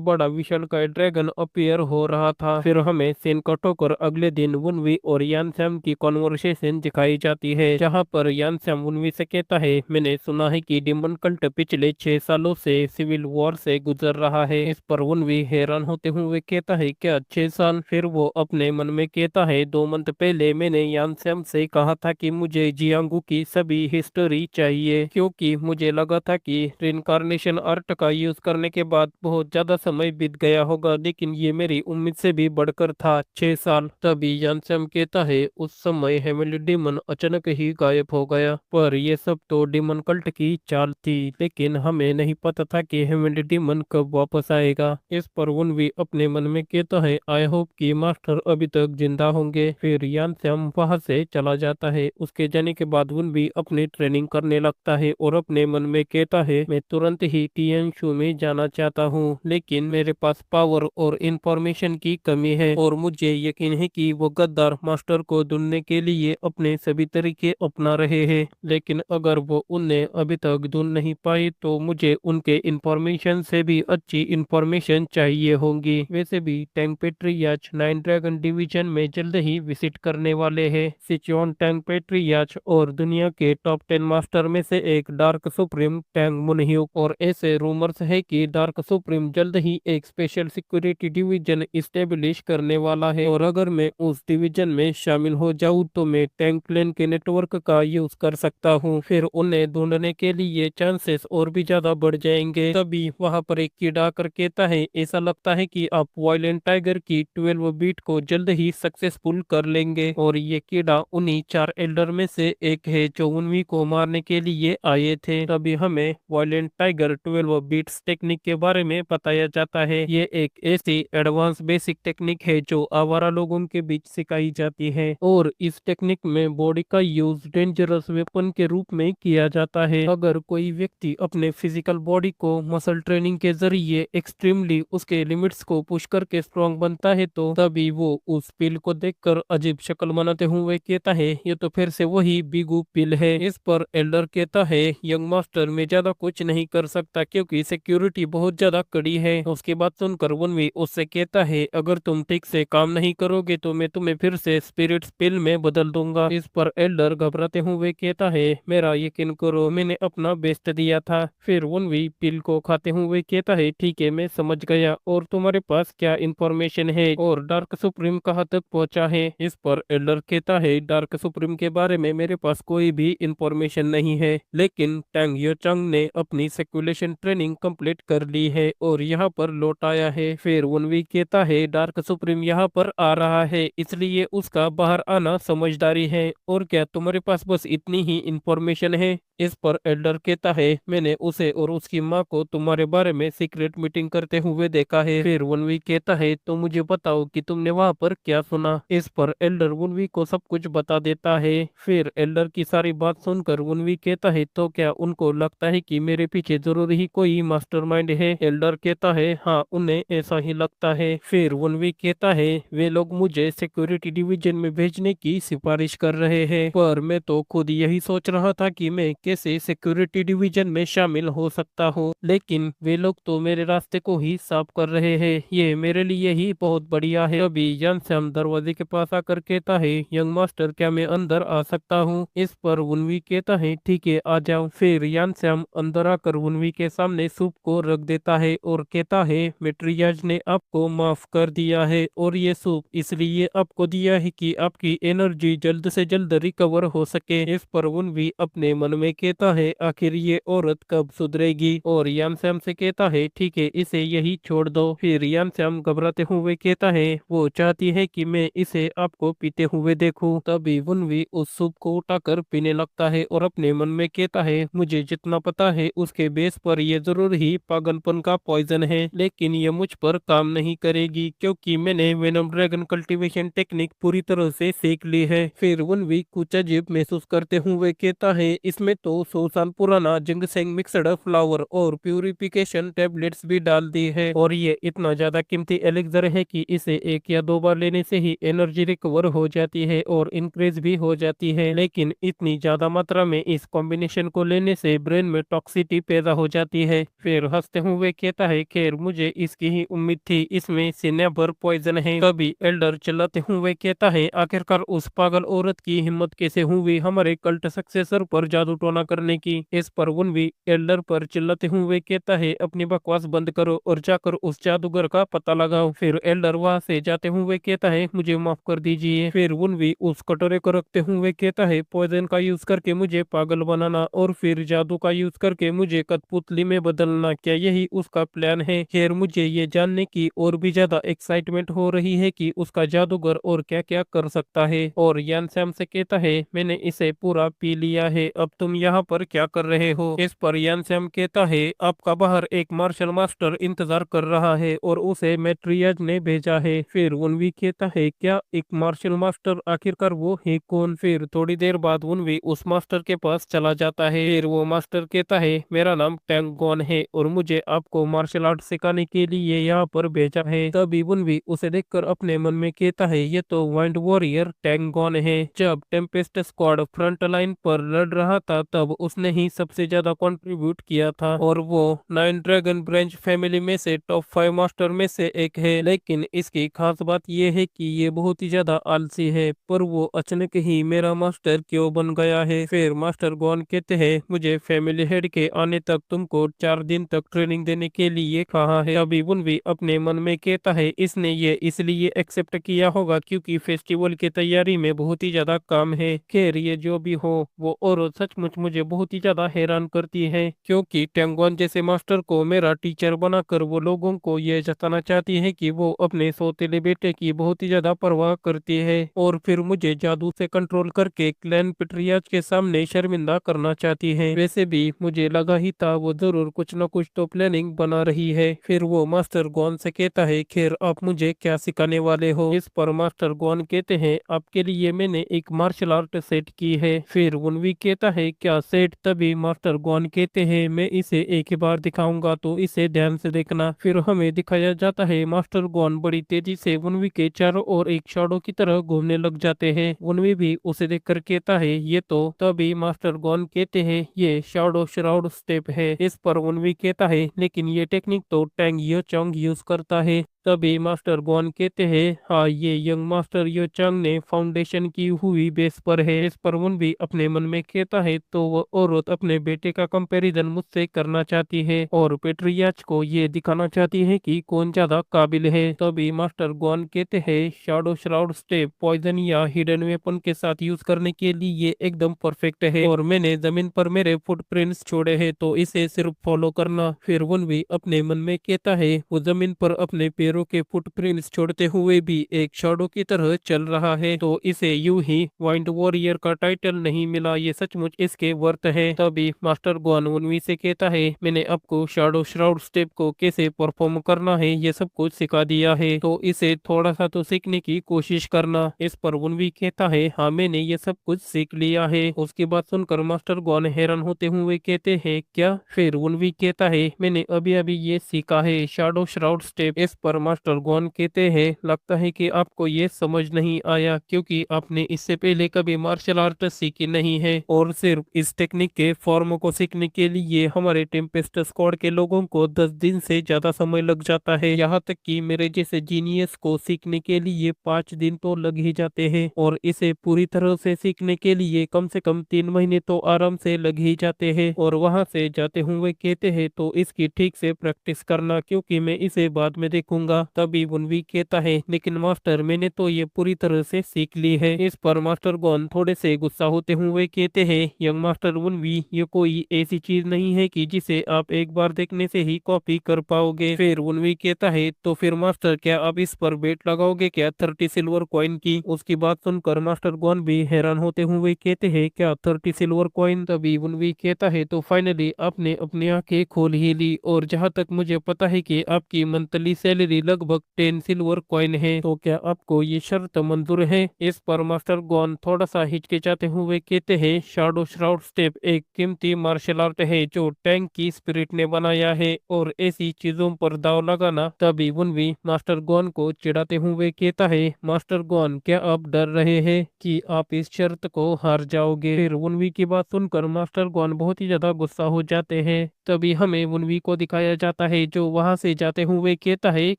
बड़ा विशाल का ड्रैगन अपीयर हो रहा था। फिर हमें सीन कट होकर अगले दिन वनवी और यान सैम की कॉन्वर्सेशन दिखाई जाती है जहां पर यान सैम वनवी से कहता है मैंने सुना है कि डिमन कल्ट पिछले 6 सालों से सिविल वॉर से गुजर रहा है। इस पर वनवी हैरान होते हुए कहता है क्या 6 साल। फिर वो अपने मन में कहता है 2 मंथ पहले मैंने यान सैम से कहा था कि मुझे जियांगू की सभी हिस्ट्री चाहिए क्योंकि मुझे लगा था कि रिनकार्नेशन आर्ट का यूज करने के बाद बहुत ज्यादा समय बीत गया होगा लेकिन ये मेरी उम्मीद से भी बढ़कर था 6 साल। तभी यानसैम कहता है उस समय हेमली डीमन अचानक ही गायब हो गया पर यह सब तो डीमन कल्ट की चाल थी लेकिन हमें नहीं पता था कि हेमली डीमन कब वापस आएगा। इस पर वनवी अपने मन में कहता है आई होप कि मास्टर अभी तक जिंदा होंगे। फिर यानसैम वहां से चला जाता है। उसके जाने के बाद वनवी अपनी ट्रेनिंग करने लगता है और अपने मन में कहता है मैं तुरंत ही टीएनशू में जाना चाहता हूँ लेकिन मेरे पास पावर और इंफॉर्मेशन की कमी है और मुझे यकीन है कि वो गद्दार मास्टर को ढूंढने के लिए अपने सभी तरीके अपना रहे हैं लेकिन अगर वो उन्हें अभी तक ढूंढ नहीं पाए तो मुझे उनके इंफॉर्मेशन से भी अच्छी इंफॉर्मेशन चाहिए होगी। वैसे भी टैंक पेट्रियाच 9 ड्रैगन डिवीजन में जल्द ही विजिट करने वाले हैं। सिचुआन टैंक पेट्रियाच और दुनिया के टॉप 10 मास्टर में से एक डार्क सुप्रीम टैंग मुनह्यूक और ऐसे रूमर्स है कि डार्क सुप्रीम जल्द ही एक स्पेशल सिक्योरिटी डिवीजन इस्टेब्लिश करने वाला है और अगर मैं उस डिवीजन में शामिल हो जाऊं तो मैं टैंक क्लैन के नेटवर्क का यूज कर सकता हूं। फिर उन्हें ढूंढने के लिए चांसेस और भी ज्यादा बढ़ जाएंगे। तभी वहां पर एक कीड़ा आकर कहता है ऐसा लगता है कि आप वायलेंट टाइगर की 12 बीट को जल्द ही सक्सेसफुल कर लेंगे और ये कीड़ा उन्हीं 4 एल्डर में से एक है जो उन्वी को मारने के लिए आए थे। तभी हमें वायलेंट टाइगर 12 बीट्स टेक्निक के बारे में बताया जाता है। ये एक ऐसी एडवांस बेसिक टेक्निक है जो आवारा लोगों के बीच सिखाई जाती है और इस टेक्निक में बॉडी का यूज डेंजरस वेपन के रूप में किया जाता है। अगर कोई व्यक्ति अपने फिजिकल बॉडी को मसल ट्रेनिंग के जरिए एक्सट्रीमली उसके लिमिट्स को पुश करके स्ट्रॉन्ग बनता है तो तभी वो उस पिल को देखकर अजीब शक्ल बनाते हुए कहता है ये तो फिर से वही बिगू पिल है। इस पर एल्डर कहता है यंग मास्टर में ज्यादा कुछ नहीं कर सकता क्योंकि सिक्योरिटी बहुत ज्यादा कड़ी है। उसकी बात सुनकर वनवी उससे कहता है अगर तुम ठीक से काम नहीं करोगे तो मैं तुम्हें फिर से स्पिरिट पिल में बदल दूंगा। इस पर एल्डर घबराते हुए कहता है मेरा यकीन करो मैंने अपना बेस्ट दिया था। फिर वनवी पिल को खाते हुए कहता है ठीक है मैं समझ गया और तुम्हारे पास क्या इंफॉर्मेशन है और डार्क सुप्रीम कहाँ तक पहुंचा है। इस पर एल्डर कहता है डार्क सुप्रीम के बारे में मेरे पास कोई भी इंफॉर्मेशन नहीं है लेकिन टैंग योचंग ने अपनी सेक्युलेशन ट्रेनिंग कंप्लीट कर ली है और यहाँ पर लौट आया है। फिर वनवी कहता है डार्क सुप्रीम यहाँ पर आ रहा है इसलिए उसका बाहर आना समझदारी है और क्या तुम्हारे पास बस इतनी ही इंफॉर्मेशन है। इस पर एल्डर कहता है मैंने उसे और उसकी माँ को तुम्हारे बारे में सीक्रेट मीटिंग करते हुए देखा है। फिर वनवी कहता है तो मुझे बताओ कि तुमने वहां पर क्या सुना। इस पर एल्डर वनवी को सब कुछ बता देता है। फिर एल्डर की सारी बात सुनकर वनवी कहता है तो क्या उनको लगता है कि मेरे पीछे जरूर ही कोई मास्टरमाइंड है। एल्डर कहता है हाँ उन्हें ऐसा ही लगता है। फिर वनवी कहता है वे लोग मुझे सिक्योरिटी डिवीजन में भेजने की सिफारिश कर रहे हैं पर मैं तो खुद यही सोच रहा था कि मैं कैसे सिक्योरिटी डिवीजन में शामिल हो सकता हूँ लेकिन वे लोग तो मेरे रास्ते को ही साफ कर रहे हैं। ये मेरे लिए ही बहुत बढ़िया है। अभी यानसैम दरवाजे के पास आकर कहता है यंग मास्टर क्या मैं अंदर आ सकता हूँ। इस पर वनवी कहता है ठीक है आ जाओ। फिर यानसैम अंदर आकर वनवी के सामने सूप को रख देता है और कहता है मेट्रियाज ने आपको माफ कर दिया है और ये सूप इसलिए आपको दिया है कि आपकी एनर्जी जल्द से जल्द रिकवर हो सके। इस पर उनवी अपने मन में कहता है आखिर ये औरत कब सुधरेगी, और यानश्याम से कहता है ठीक है इसे यही छोड़ दो। फिर यानश्याम घबराते हुए कहता है वो चाहती है कि मैं इसे आपको पीते हुए देखूं। तभी उनवी उस सूप को उठाकर पीने लगता है और अपने मन में कहता है मुझे जितना पता है उसके बेस पर ये जरूर ही पागलपन का पॉइजन है, लेकिन ये मुझ पर काम नहीं करेगी क्योंकि मैंने वेनम ड्रैगन कल्टीवेशन टेक्निक पूरी तरह से सीख ली है। फिर उनवी कुछ अजीब महसूस करते हुए कहता है इसमें तो 100 साल पुराना जिंगसेंग मिक्सड फ्लावर और प्यूरिफिकेशन टेबलेट्स भी डाल दी है, और ये इतना ज्यादा कीमती एलिक्सर है कि इसे एक या दो बार लेने से ही एनर्जी रिकवर हो जाती है और इंक्रीज भी हो जाती है, लेकिन इतनी ज्यादा मात्रा में इस कॉम्बिनेशन को लेने से ब्रेन में टॉक्सिटी पैदा हो जाती है। फिर हंसते हुए कहता है खैर मुझे इसकी ही उम्मीद थी, इसमें सिनेबर पॉइजन है। तभी एल्डर चिल्लाते हुए कहता है आखिरकार उस पागल औरत की हिम्मत कैसे हुई हमारे कल्ट सक्सेसर पर जादू टोना करने की। इस पर उनवी एल्डर पर चिल्लाते हुए कहता है अपनी बकवास बंद करो और जाकर उस जादूगर का पता लगाओ। फिर एल्डर वहां से जाते हुए कहता है मुझे माफ कर दीजिए। फिर उनवी उस कटोरे को रखते हुए कहता है पॉइजन का यूज करके मुझे पागल बनाना और फिर जादू का यूज करके मुझे कठपुतली में बदलना, क्या यही उसका प्लान है? खैर मुझे ये जानने की और भी ज्यादा एक्साइटमेंट हो रही है कि उसका जादूगर और क्या क्या कर सकता है। और यानश्याम से कहता है मैंने इसे पूरा पी लिया है, अब तुम यहाँ पर क्या कर रहे हो? इस पर यानश्याम कहता है आपका बाहर एक मार्शल मास्टर इंतजार कर रहा है और उसे मैट्रियाज ने भेजा है। फिर उनवी कहता है क्या एक मार्शल मास्टर, आखिरकार वो है कौन? फिर थोड़ी देर बाद उनवी उस मास्टर के पास चला जाता है। फिर वो मास्टर कहता है मेरा नाम टैंग गॉन है और मुझे आपको मार्शल आर्ट सिखाने के लिए यहाँ पर भेजा है। तभी उनवी उसे देखकर अपने मन में कहता है ये तो वाइल्ड वॉरियर टैंग गॉन है। जब टेम्पेस्ट स्क्वाड फ्रंट लाइन पर लड़ रहा था तब उसने ही सबसे ज्यादा कंट्रीब्यूट किया था और वो 9 ड्रैगन ब्रांच फैमिली में से टॉप 5 मास्टर में से एक है। लेकिन इसकी खास बात यह है कि ये बहुत ही ज्यादा आलसी है, पर वो अचानक ही मेरा मास्टर क्यों बन गया है? फिर मास्टर गॉन कहते हैं मुझे फैमिली हेड के आने तक तुमको 4 दिन तक ट्रेनिंग देने के लिए कहा है। अभी उनवी अपने मन में कहता है इसने ये इसलिए एक्सेप्ट किया होगा क्योंकि फेस्टिवल की तैयारी में बहुत ही ज्यादा काम है। खैर ये जो भी हो, वो और सचमुच मुझे बहुत ही ज्यादा हैरान करती है क्योंकि टेंगोन जैसे मास्टर को मेरा टीचर बनाकर वो लोगों को ये जताना चाहती है कि वो अपने सौतेले बेटे की बहुत ही ज्यादा परवाह करती है और फिर मुझे जादू से कंट्रोल करके क्लैन पेट्रियाज के सामने शर्मिंदा करना चाहती है। वैसे भी मुझे लगा ही था वो जरूर कुछ न कुछ तो प्लानिंग बना रही है। फिर वो मास्टर गॉन से कहता है खैर आप मुझे क्या सिखाने वाले हो? इस पर मास्टर गॉन कहते हैं आपके लिए मैंने एक मार्शल आर्ट सेट की है। फिर उनवी कहता है क्या सेट? तभी मास्टर गॉन कहते हैं मैं इसे एक ही बार दिखाऊंगा तो इसे ध्यान से देखना। फिर हमें दिखाया जाता है मास्टर गॉन बड़ी तेजी से उनवी के चारों ओर एक शैडो की तरह घूमने लग जाते हैं। उनवी भी उसे देखकर कहता है ये तो। तभी मास्टर गॉन कहते हैं ये शैडो श्राउड स्टेप है। इस पर उनवी कहता है लेकिन ये टेक्निक तो टैंग यो चोंग यूज करता है। तभी मास्टर गॉन कहते हैं हाँ ये यंग मास्टर यो चंग ने फाउंडेशन की हुई बेस पर है। इस पर भी अपने मन में कहता है तो वो औरत अपने बेटे का कंपैरिजन मुझसे करना चाहती है और पेट्रियाच को ये दिखाना चाहती है कि कौन ज्यादा काबिल है। तभी मास्टर गॉन कहते हैं शैडो श्राउड स्टेप पॉइजन या हिडन वेपन के साथ यूज करने के लिए एकदम परफेक्ट है और मैंने जमीन पर मेरे फुटप्रिंट्स छोड़े हैं तो इसे सिर्फ फॉलो करना। फिर भी अपने मन में कहता है वो जमीन पर अपने पैरों के फुटप्रिंट्स छोड़ते हुए भी एक शैडो की तरह चल रहा है तो इसे यूं ही वाइल्ड वॉरियर का टाइटल नहीं मिला, ये सचमुच इसके वर्थ है। तभी मास्टर गॉन उनवी से कहता है मैंने आपको शैडो श्राउड स्टेप को कैसे परफॉर्म करना है ये सब कुछ सिखा दिया है तो इसे थोड़ा सा तो सीखने की कोशिश करना। इस पर उनवी कहता है हाँ मैंने ये सब कुछ सीख लिया है। उसकी बात सुनकर मास्टर गॉन हैरान होते हुए कहते हैं क्या? फिर उनवी कहता है मैंने अभी अभी ये सीखा है शैडो श्राउड स्टेप। इस पर मास्टर गॉन कहते हैं लगता है कि आपको ये समझ नहीं आया क्योंकि आपने इससे पहले कभी मार्शल आर्ट सीखी नहीं है और सिर्फ इस टेक्निक के फॉर्म को सीखने के लिए हमारे टेम्पेस्ट स्क्वाड के लोगों को 10 दिन से ज्यादा समय लग जाता है। यहाँ तक कि मेरे जैसे जीनियस को सीखने के लिए 5 दिन तो लग ही जाते हैं और इसे पूरी तरह से सीखने के लिए कम से कम 3 महीने तो आराम से लग ही जाते हैं। और वहां से जाते हुए कहते हैं तो इसकी ठीक से प्रैक्टिस करना क्योंकि मैं इसे बाद में देखूंगा। लूंगा। तभी वनवी कहता है, लेकिन मास्टर मैंने तो ये पूरी तरह से सीख ली है। इस पर मास्टर गॉन थोड़े से गुस्सा होते हुए कहते हैं, यंग मास्टर वनवी, ये कोई ऐसी चीज नहीं है कि जिसे आप एक बार देखने से ही कॉपी कर पाओगे। फिर वनवी कहता है, तो फिर मास्टर क्या आप इस पर बेट लगाओगे क्या 30 सिल्वर कॉइन की? उसकी बात सुनकर मास्टर गॉन भी हैरान होते हुए कहते हैं, क्या 30 सिल्वर कॉइन? तभी वनवी कहता है, तो फाइनली आपने अपनी आंखें खोल ही ली, और जहां तक मुझे पता है कि आपकी मंथली सैलरी लगभग 10 सिल्वर कॉइन है, तो क्या आपको ये शर्त मंजूर है? इस पर मास्टर गॉन थोड़ा सा हिचकिचाते हुए कहते हैं, शैडो श्राउड स्टेप एक कीमती मार्शल आर्ट है जो टैंक की स्पिरिट ने बनाया है, और ऐसी चीजों पर दाव लगाना। तभी वनवी मास्टर गॉन को चिढ़ाते हुए कहता है, मास्टर गॉन क्या आप डर रहे हैं कि आप इस शर्त को हार जाओगे? फिर वनवी की बात सुनकर मास्टर गॉन बहुत ही ज्यादा गुस्सा हो जाते हैं। तभी हमें वनवी को दिखाया जाता है जो वहां से जाते हुए कहता है,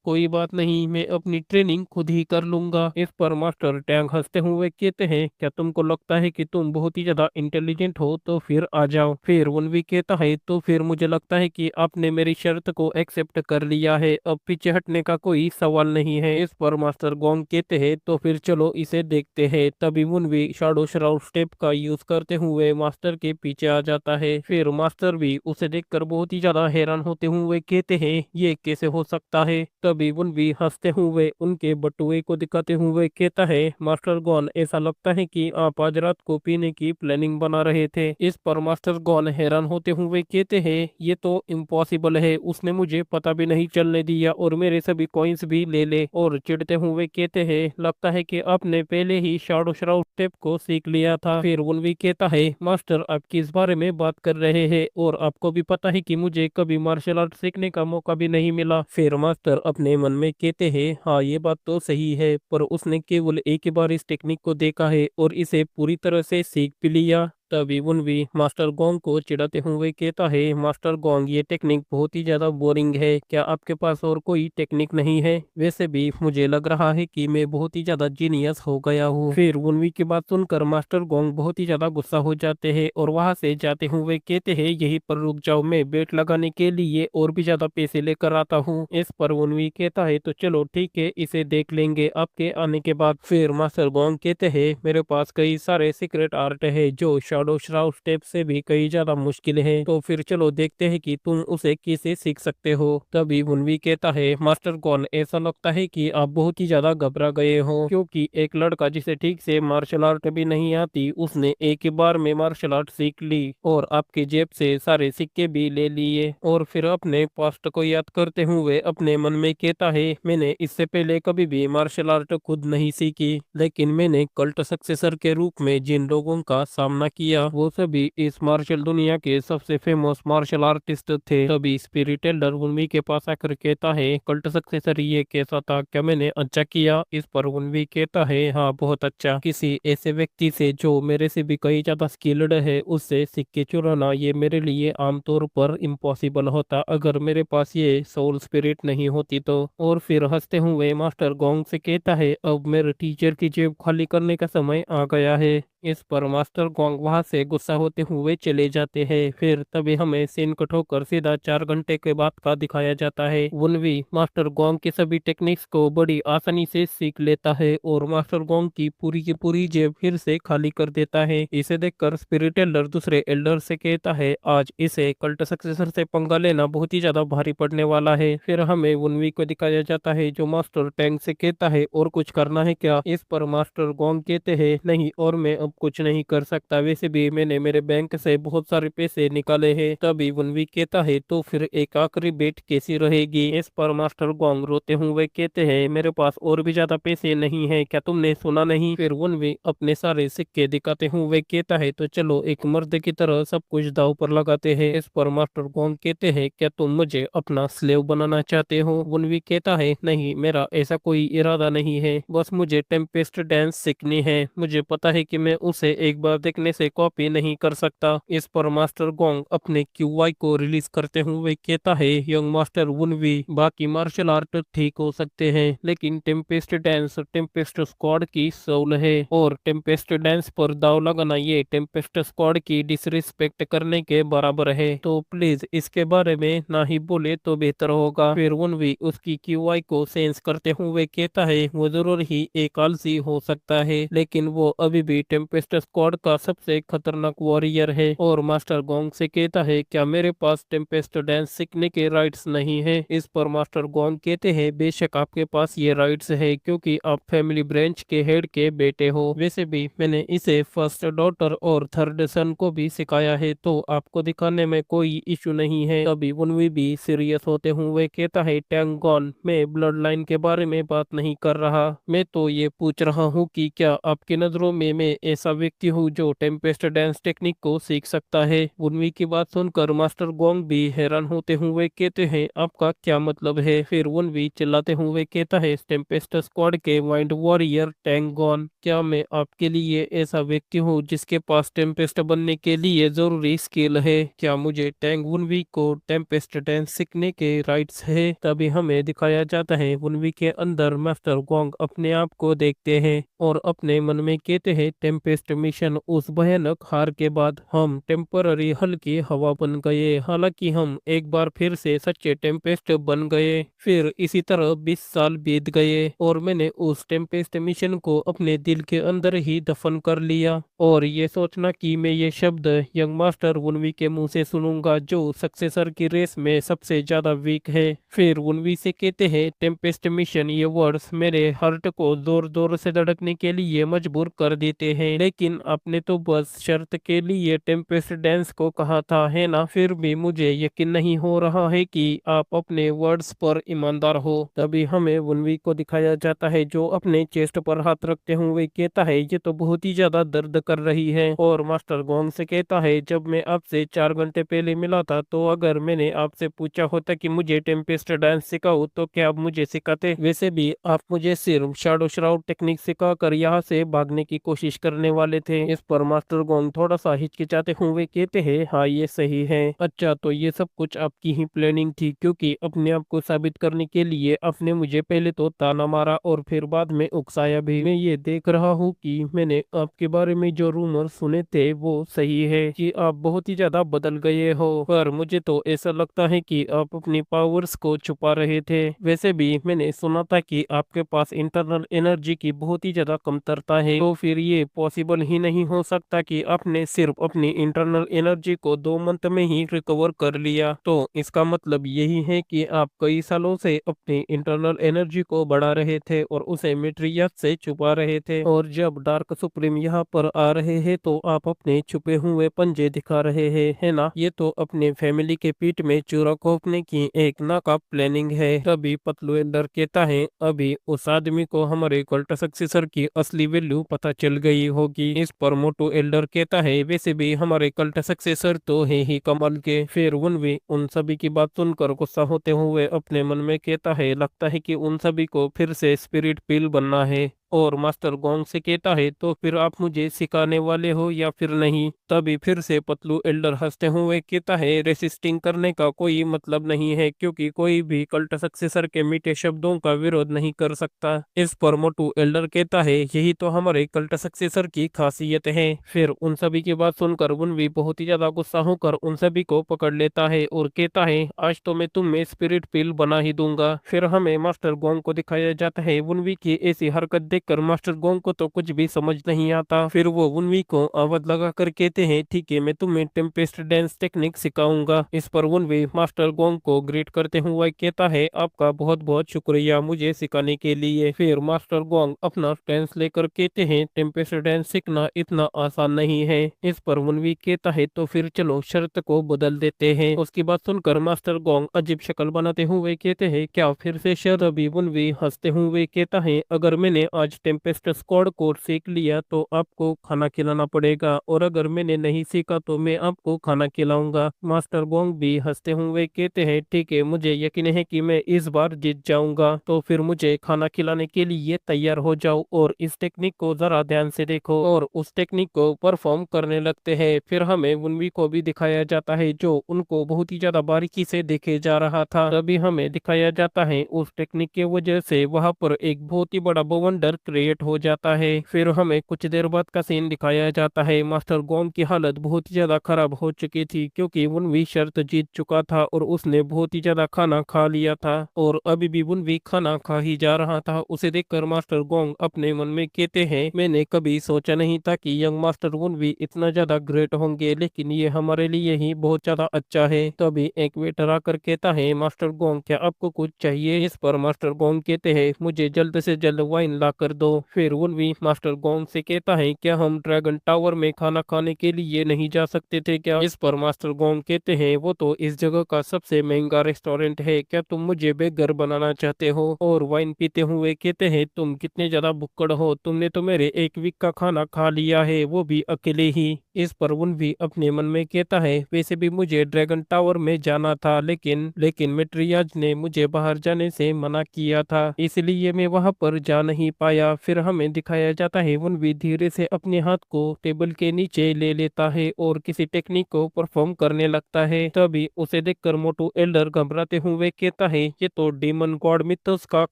कोई बात नहीं, मैं अपनी ट्रेनिंग खुद ही कर लूंगा। इस पर मास्टर टैंक हंसते हुए कहते हैं, क्या तुमको लगता है कि तुम बहुत ही ज्यादा इंटेलिजेंट हो? तो फिर आ जाओ। फिर वनवी कहता है, तो फिर मुझे लगता है कि आपने मेरी शर्त को एक्सेप्ट कर लिया है, अब पीछे हटने का कोई सवाल नहीं है। इस पर मास्टर गोंग कहते हैं, तो फिर चलो इसे देखते हैं। तभी वनवी शैडो श्राउड स्टेप का यूज करते हुए मास्टर के पीछे आ जाता है। फिर मास्टर भी उसे देखकर बहुत ही ज्यादा हैरान होते हुए कहते हैं, ये कैसे हो सकता है? तभी वनवी हंसते हुए उनके बटुए को दिखाते हुए कहता है, मास्टर गॉन ऐसा लगता है कि आप आज रात को पीने की प्लानिंग बना रहे थे। इस पर मास्टर गॉन हैरान होते हुए कहते हैं, ये तो इम्पॉसिबल है, उसने मुझे पता भी नहीं चलने दिया और मेरे सभी कॉइन्स भी ले ले। और चिढ़ते हुए कहते हैं, लगता है कि आपने पहले ही शैडो श्राउड स्टेप को सीख लिया था। फिर वनवी कहता है, मास्टर आप किस बारे में बात कर रहे हैं, और आपको भी पता है कि मुझे कभी मार्शल आर्ट सीखने का मौका भी नहीं मिला। फिर मास्टर अपने मन में कहते हैं, हाँ ये बात तो सही है, पर उसने केवल एक ही बार इस टेक्निक को देखा है और इसे पूरी तरह से सीख भी लिया। तभी वनवी मास्टर गोंग को चिढ़ाते हुए कहता है, मास्टर गोंग ये टेक्निक बहुत ही ज्यादा बोरिंग है, क्या आपके पास और कोई टेक्निक नहीं है? वैसे भी मुझे लग रहा है कि मैं बहुत ही ज्यादा जीनियस हो गया हूँ। फिर वनवी की बात सुनकर मास्टर गोंग बहुत ही ज्यादा गुस्सा हो जाते हैं और वहां से जाते हुए कहते हैं, यहीं पर रुक जाओ, मैं बेट लगाने के लिए और भी ज्यादा पैसे लेकर आता हूँ। इस पर वनवी कहता है, तो चलो ठीक है, इसे देख लेंगे आपके आने के बाद। फिर मास्टर गोंग कहते हैं, मेरे पास कई सारे सीक्रेट आर्ट है जो शैडो श्राउड स्टेप से भी कई ज्यादा मुश्किल है, तो फिर चलो देखते हैं कि तुम उसे कैसे सीख सकते हो। तभी वनवी कहता है, मास्टर गॉन ऐसा लगता है कि आप बहुत ही ज्यादा घबरा गए हो, क्योंकि एक लड़का जिसे ठीक से मार्शल आर्ट भी नहीं आती, उसने एक ही बार में मार्शल आर्ट सीख ली और आपकी जेब से सारे सिक्के भी ले लिए। और फिर अपने पास्ट को याद करते हुए अपने मन में कहता है, मैंने इससे पहले कभी भी मार्शल आर्ट खुद नहीं सीखी, लेकिन मैंने कल्ट सक्सेसर के रूप में जिन लोगों का सामना किया वो सभी इस मार्शल दुनिया के सबसे फेमस मार्शल आर्टिस्ट थे। तभी स्पिरिट एल्डर वनवी के पास आकर कहता है, कल्ट सक्सेसर ये कैसा था, क्या मैंने अच्छा किया? इस पर वनवी कहता है, हाँ बहुत अच्छा, किसी ऐसे व्यक्ति से जो मेरे से भी कई ज्यादा स्किल्ड है उससे सिक्के चुराना ये मेरे लिए आमतौर पर इम्पॉसिबल होता, अगर मेरे पास ये सोल स्पिरिट नहीं होती तो। और फिर हंसते हुए मास्टर गोंग से कहता है, अब मेरे टीचर की जेब खाली करने का समय आ गया है। इस पर मास्टर गोंग वहां से गुस्सा होते हुए चले जाते हैं। फिर तभी हमें सीन कट होकर सीधा 4 घंटे के बाद का दिखाया जाता है। वनवी मास्टर गोंग के सभी टेक्निक्स को बड़ी आसानी से सीख लेता है और मास्टर गोंग की पूरी जेब फिर से खाली कर देता है। इसे देखकर स्पिरिट एल्डर दूसरे एल्डर से कहता है, आज इसे कल्ट सक्सेसर से पंगा लेना बहुत ही ज्यादा भारी पड़ने वाला है। फिर हमें वनवी को दिखाया जाता है जो मास्टर टैंक से कहता है, और कुछ करना है क्या? इस पर मास्टर गोंग कहते हैं, नहीं, और मैं अब कुछ नहीं कर सकता, वैसे भी मैंने मेरे बैंक से बहुत सारे पैसे निकाले हैं। तभी वनवी कहता है, तो फिर एक आखिरी बेट कैसी रहेगी? इस पर मास्टर गोंग रोते हुए कहते हैं, मेरे पास और भी ज्यादा पैसे नहीं है, क्या तुमने सुना नहीं? फिर वनवी अपने सारे सिक्के दिखाते हुए कहता है, तो चलो एक मर्द की तरह सब कुछ दांव पर लगाते हैं। इस पर मास्टर गोंग कहते हैं, क्या तुम मुझे अपना स्लेव बनाना चाहते हो? वनवी कहता है, नहीं, मेरा ऐसा कोई इरादा नहीं है, बस मुझे टेम्पेस्ट डांस सीखनी है। मुझे पता है कि मैं उसे एक बार देखने से कॉपी नहीं कर सकता। इस पर मास्टर गोंग अपने क्यूआई को रिलीज करते हुए कहता है, यंग मास्टर वुनवी, बाकी मार्शल आर्ट ठीक हो सकते हैं लेकिन टेम्पेस्ट डांस टेम्पेस्ट स्क्वाड की सोल है और टेम्पेस्ट डांस पर दाव लगाना ये टेम्पेस्ट स्क्वाड की डिसरिस्पेक्ट करने के बराबर है, तो प्लीज इसके बारे में ना ही बोले तो बेहतर होगा। फिर वुनवी उसकी क्यूआई को सेंस करते हुए कहता है, वो जरूर ही एक आलसी हो सकता है लेकिन वो अभी भी टेम्पेस्ट स्क्वाड का सबसे खतरनाक वॉरियर है। और मास्टर गोंग से कहता है, क्या मेरे पास टेम्पेस्ट डांस सीखने के राइट्स नहीं है? इस पर मास्टर गोंग कहते हैं, बेशक आपके पास ये राइट्स है क्योंकि आप फैमिली ब्रांच के हेड के बेटे हो। वैसे भी मैंने इसे फर्स्ट डॉटर और थर्ड सन को भी सिखाया है, तो आपको दिखाने में कोई इशू नहीं है। तभी वुनवी भी सीरियस होते हुए कहता है, टैंग गॉन, मैं ब्लड लाइन के बारे में बात नहीं कर रहा, मैं तो ये पूछ रहा हूँ कि क्या आपकी नजरों में मैं ऐसा व्यक्ति हूँ जो टेम्पेस्ट डांस टेक्निक को सीख सकता है? वुनवी की बात सुनकर मास्टर गोंग भी हैरान होते हुए कहते हैं, आपका क्या मतलब है? फिर वुनवी चिल्लाते हुए कहता है, टेम्पेस्ट स्क्वाड के माइंड वॉरियर टैंग गॉन, क्या मैं आपके लिए ऐसा व्यक्ति हूँ जिसके पास टेम्पेस्ट बनने के लिए जरूरी स्किल है? क्या मुझे टैंग वुनवी को टेम्पेस्ट डांस सीखने के राइट्स है? तभी हमें दिखाया जाता है, वुनवी के अंदर मास्टर गोंग अपने आप को देखते हैं और अपने मन में कहते हैं, टेम्पेस्ट मिशन उस भयानक हार के बाद हम टेम्पररी हल्की हवा बन गए, हालांकि हम एक बार फिर से सच्चे टेम्पेस्ट बन गए। फिर इसी तरह 20 साल बीत गए और मैंने उस टेम्पेस्ट मिशन को अपने दिल के अंदर ही दफन कर लिया। और ये सोचना कि मैं ये शब्द यंग मास्टर वुनवी के मुंह से सुनूंगा जो सक्सेसर की रेस में सबसे ज्यादा वीक है। फिर वुनवी से कहते हैं, टेम्पेस्ट मिशन, ये वर्ड्स मेरे हार्ट को जोर जोर से धड़कने के लिए मजबूर कर देते हैं, लेकिन आपने तो बस शर्त के लिए टेम्पेस्ट डांस को कहा था, है ना? फिर भी मुझे यकीन नहीं हो रहा है कि आप अपने वर्ड्स पर ईमानदार हो। तभी हमें वुनवी को दिखाया जाता है जो अपने चेस्ट पर हाथ रखते हुए कहता है, ये तो बहुत ही ज्यादा दर्द कर रही है। और मास्टर गोंग से कहता है, जब मैं आपसे 4 घंटे पहले मिला था तो अगर मैंने आपसे पूछा होता कि मुझे टेम्पेस्ट डांस सिखाओ तो क्या आप मुझे सिखाते? वैसे भी आप मुझे सिर्फ शैडो श्राउड टेक्निक सिखाकर यहाँ से भागने की कोशिश करने वाले थे। इस पर मास्टर गोंग थोड़ा सा हिचकिचाते हुए कहते हैं, हाँ ये सही है। अच्छा, तो ये सब कुछ आपकी ही प्लानिंग थी, क्योंकि अपने आप को साबित करने के लिए आपने मुझे पहले तो ताना मारा और फिर बाद में उकसाया भी। मैं ये देख रहा हूँ कि मैंने आपके बारे में जो रूमर सुने थे वो सही है कि आप बहुत ही ज्यादा बदल गए हो, पर मुझे तो ऐसा लगता है कि आप अपनी पावर्स को छुपा रहे थे। वैसे भी मैंने सुना था कि आपके पास इंटरनल एनर्जी की बहुत ही ज्यादा कमतरता है, तो फिर ये पॉसिबल ही नहीं हो सकता कि आपने सिर्फ अपनी इंटरनल एनर्जी को 2 मंथ में ही रिकवर कर लिया। तो इसका मतलब यही है कि आप कई सालों से अपनी इंटरनल एनर्जी को बढ़ा रहे थे और उसे मेट्रियस से छुपा रहे थे, और जब डार्क सुप्रीम यहाँ पर आ रहे हैं तो आप अपने छुपे हुए पंजे दिखा रहे हैं, है ना? ये तो अपने फैमिली के पीठ में चूरा घोंपने की एक नाकाब प्लानिंग है। तभी पतलू एल्डर कहता है, अभी उस आदमी को हमारे कल्ट सक्सेसर की असली वैल्यू पता चल गई होगी। इस पर मोटू एल्डर कहता है, वैसे भी हमारे कल्ट सक्सेसर तो है ही कमाल के। फिर वुनवी उन सभी की बात सुनकर गुस्सा होते हुए अपने मन में कहता है, लगता है कि उन सभी को फिर से स्पिरिट पिल बनना है। और मास्टर गोंग से कहता है, तो फिर आप मुझे सिखाने वाले हो या फिर नहीं? तभी फिर से पतलू एल्डर हंसते हुए कहता है, रेसिस्टिंग करने का कोई मतलब नहीं है, क्योंकि कोई भी कल्ट सक्सेसर के मीठे शब्दों का विरोध नहीं कर सकता। इस पर मोटू एल्डर कहता है, यही तो हमारे कल्ट सक्सेसर की खासियत है। फिर उन सभी की बात सुनकर वुनवी बहुत ही ज्यादा गुस्सा होकर उन सभी को पकड़ लेता है और कहता है, आज तो मैं तुम्हें स्पिरिट पिल बना ही दूंगा। फिर हमें मास्टर गोंग को दिखाया जाता है। वुनवी की ऐसी हरकत देखकर मास्टर गोंग को तो कुछ भी समझ नहीं आता। फिर वो वुनवी को आवाज लगा कर कहते हैं, ठीक है, मैं तुम्हें टेम्पेस्ट डांस टेक्निक सिखाऊंगा। इस पर वुनवी मास्टर गोंग को ग्रीट करते हुए कहता है, आपका बहुत बहुत शुक्रिया मुझे सिखाने के लिए। फिर मास्टर गोंग अपना स्टैंस लेकर कहते हैं, टेम्पेस्ट डांस सीखना इतना आसान नहीं है। इस पर वुनवी कहता है, तो फिर चलो शर्त को बदल देते हैं। उसकी बात सुनकर मास्टर गोंग अजीब शक्ल बनाते हुए कहते हैं, क्या फिर से शर्त? अभी वुनवी हंसते हुए कहता है, अगर मैंने आज आज टेम्पेस्ट स्क्वाड कोड सीख लिया तो आपको खाना खिलाना पड़ेगा, और अगर मैंने नहीं सीखा तो मैं आपको खाना खिलाऊंगा। मास्टर गोंग भी हंसते हुए कहते हैं, ठीक है, मुझे यकीन है कि मैं इस बार जीत जाऊंगा, तो फिर मुझे खाना खिलाने के लिए तैयार हो जाओ और इस टेक्निक को जरा ध्यान से देखो। और उस टेक्निक को परफॉर्म करने लगते हैं। फिर हमें वनवी को भी दिखाया जाता है जो उनको बहुत ही ज्यादा बारीकी से देखे जा रहा था। तभी हमें दिखाया जाता है उस टेक्निक के वजह से वहां पर एक बहुत ही बड़ा बवंडर क्रिएट हो जाता है। फिर हमें कुछ देर बाद का सीन दिखाया जाता है। मास्टर गोम की हालत बहुत ही ज्यादा खराब हो चुकी थी क्योंकि वनवी शर्त जीत चुका था और उसने बहुत ही ज्यादा खाना खा लिया था, और अभी भी वनवी खाना खा ही जा रहा था। उसे देखकर मास्टर गोंग अपने मन में कहते हैं, मैंने कभी सोचा नहीं था कि यंग मास्टर वनवी इतना ज्यादा ग्रेट होंगे, लेकिन ये हमारे लिए ही बहुत ज्यादा अच्छा है। तभी एक वेटर आकर कहता है, मास्टर गोंग क्या आपको कुछ चाहिए? इस पर मास्टर गोंग कहते हैं, मुझे जल्द से जल्द वाइन ला कर दो। फिर वनवी मास्टर गोंग से कहता है, क्या हम ड्रैगन टावर में खाना खाने के लिए नहीं जा सकते थे क्या? इस पर मास्टर गोंग कहते हैं, वो तो इस जगह का सबसे महंगा रेस्टोरेंट है, क्या तुम मुझे बेघर बनाना चाहते हो? और वाइन पीते हुए कहते हैं, तुम कितने ज्यादा भुक्कड़ हो, तुमने तो मेरे एक वीक का खाना खा लिया है, वो भी अकेले ही। इस पर वनवी अपने मन में कहता है, वैसे भी मुझे ड्रैगन टावर में जाना था, लेकिन मेट्रियाज ने मुझे बाहर जाने से मना किया था, इसलिए मैं वहां पर जा नहीं पाया। फिर हमें दिखाया जाता है वनवी धीरे से अपने हाथ को टेबल के नीचे ले लेता है और किसी टेक्निक को परफॉर्म करने लगता है। तभी उसे देखकर मोटू एल्डर घबराते हुए कहता है, ये तो डीमन गॉड मिथोस का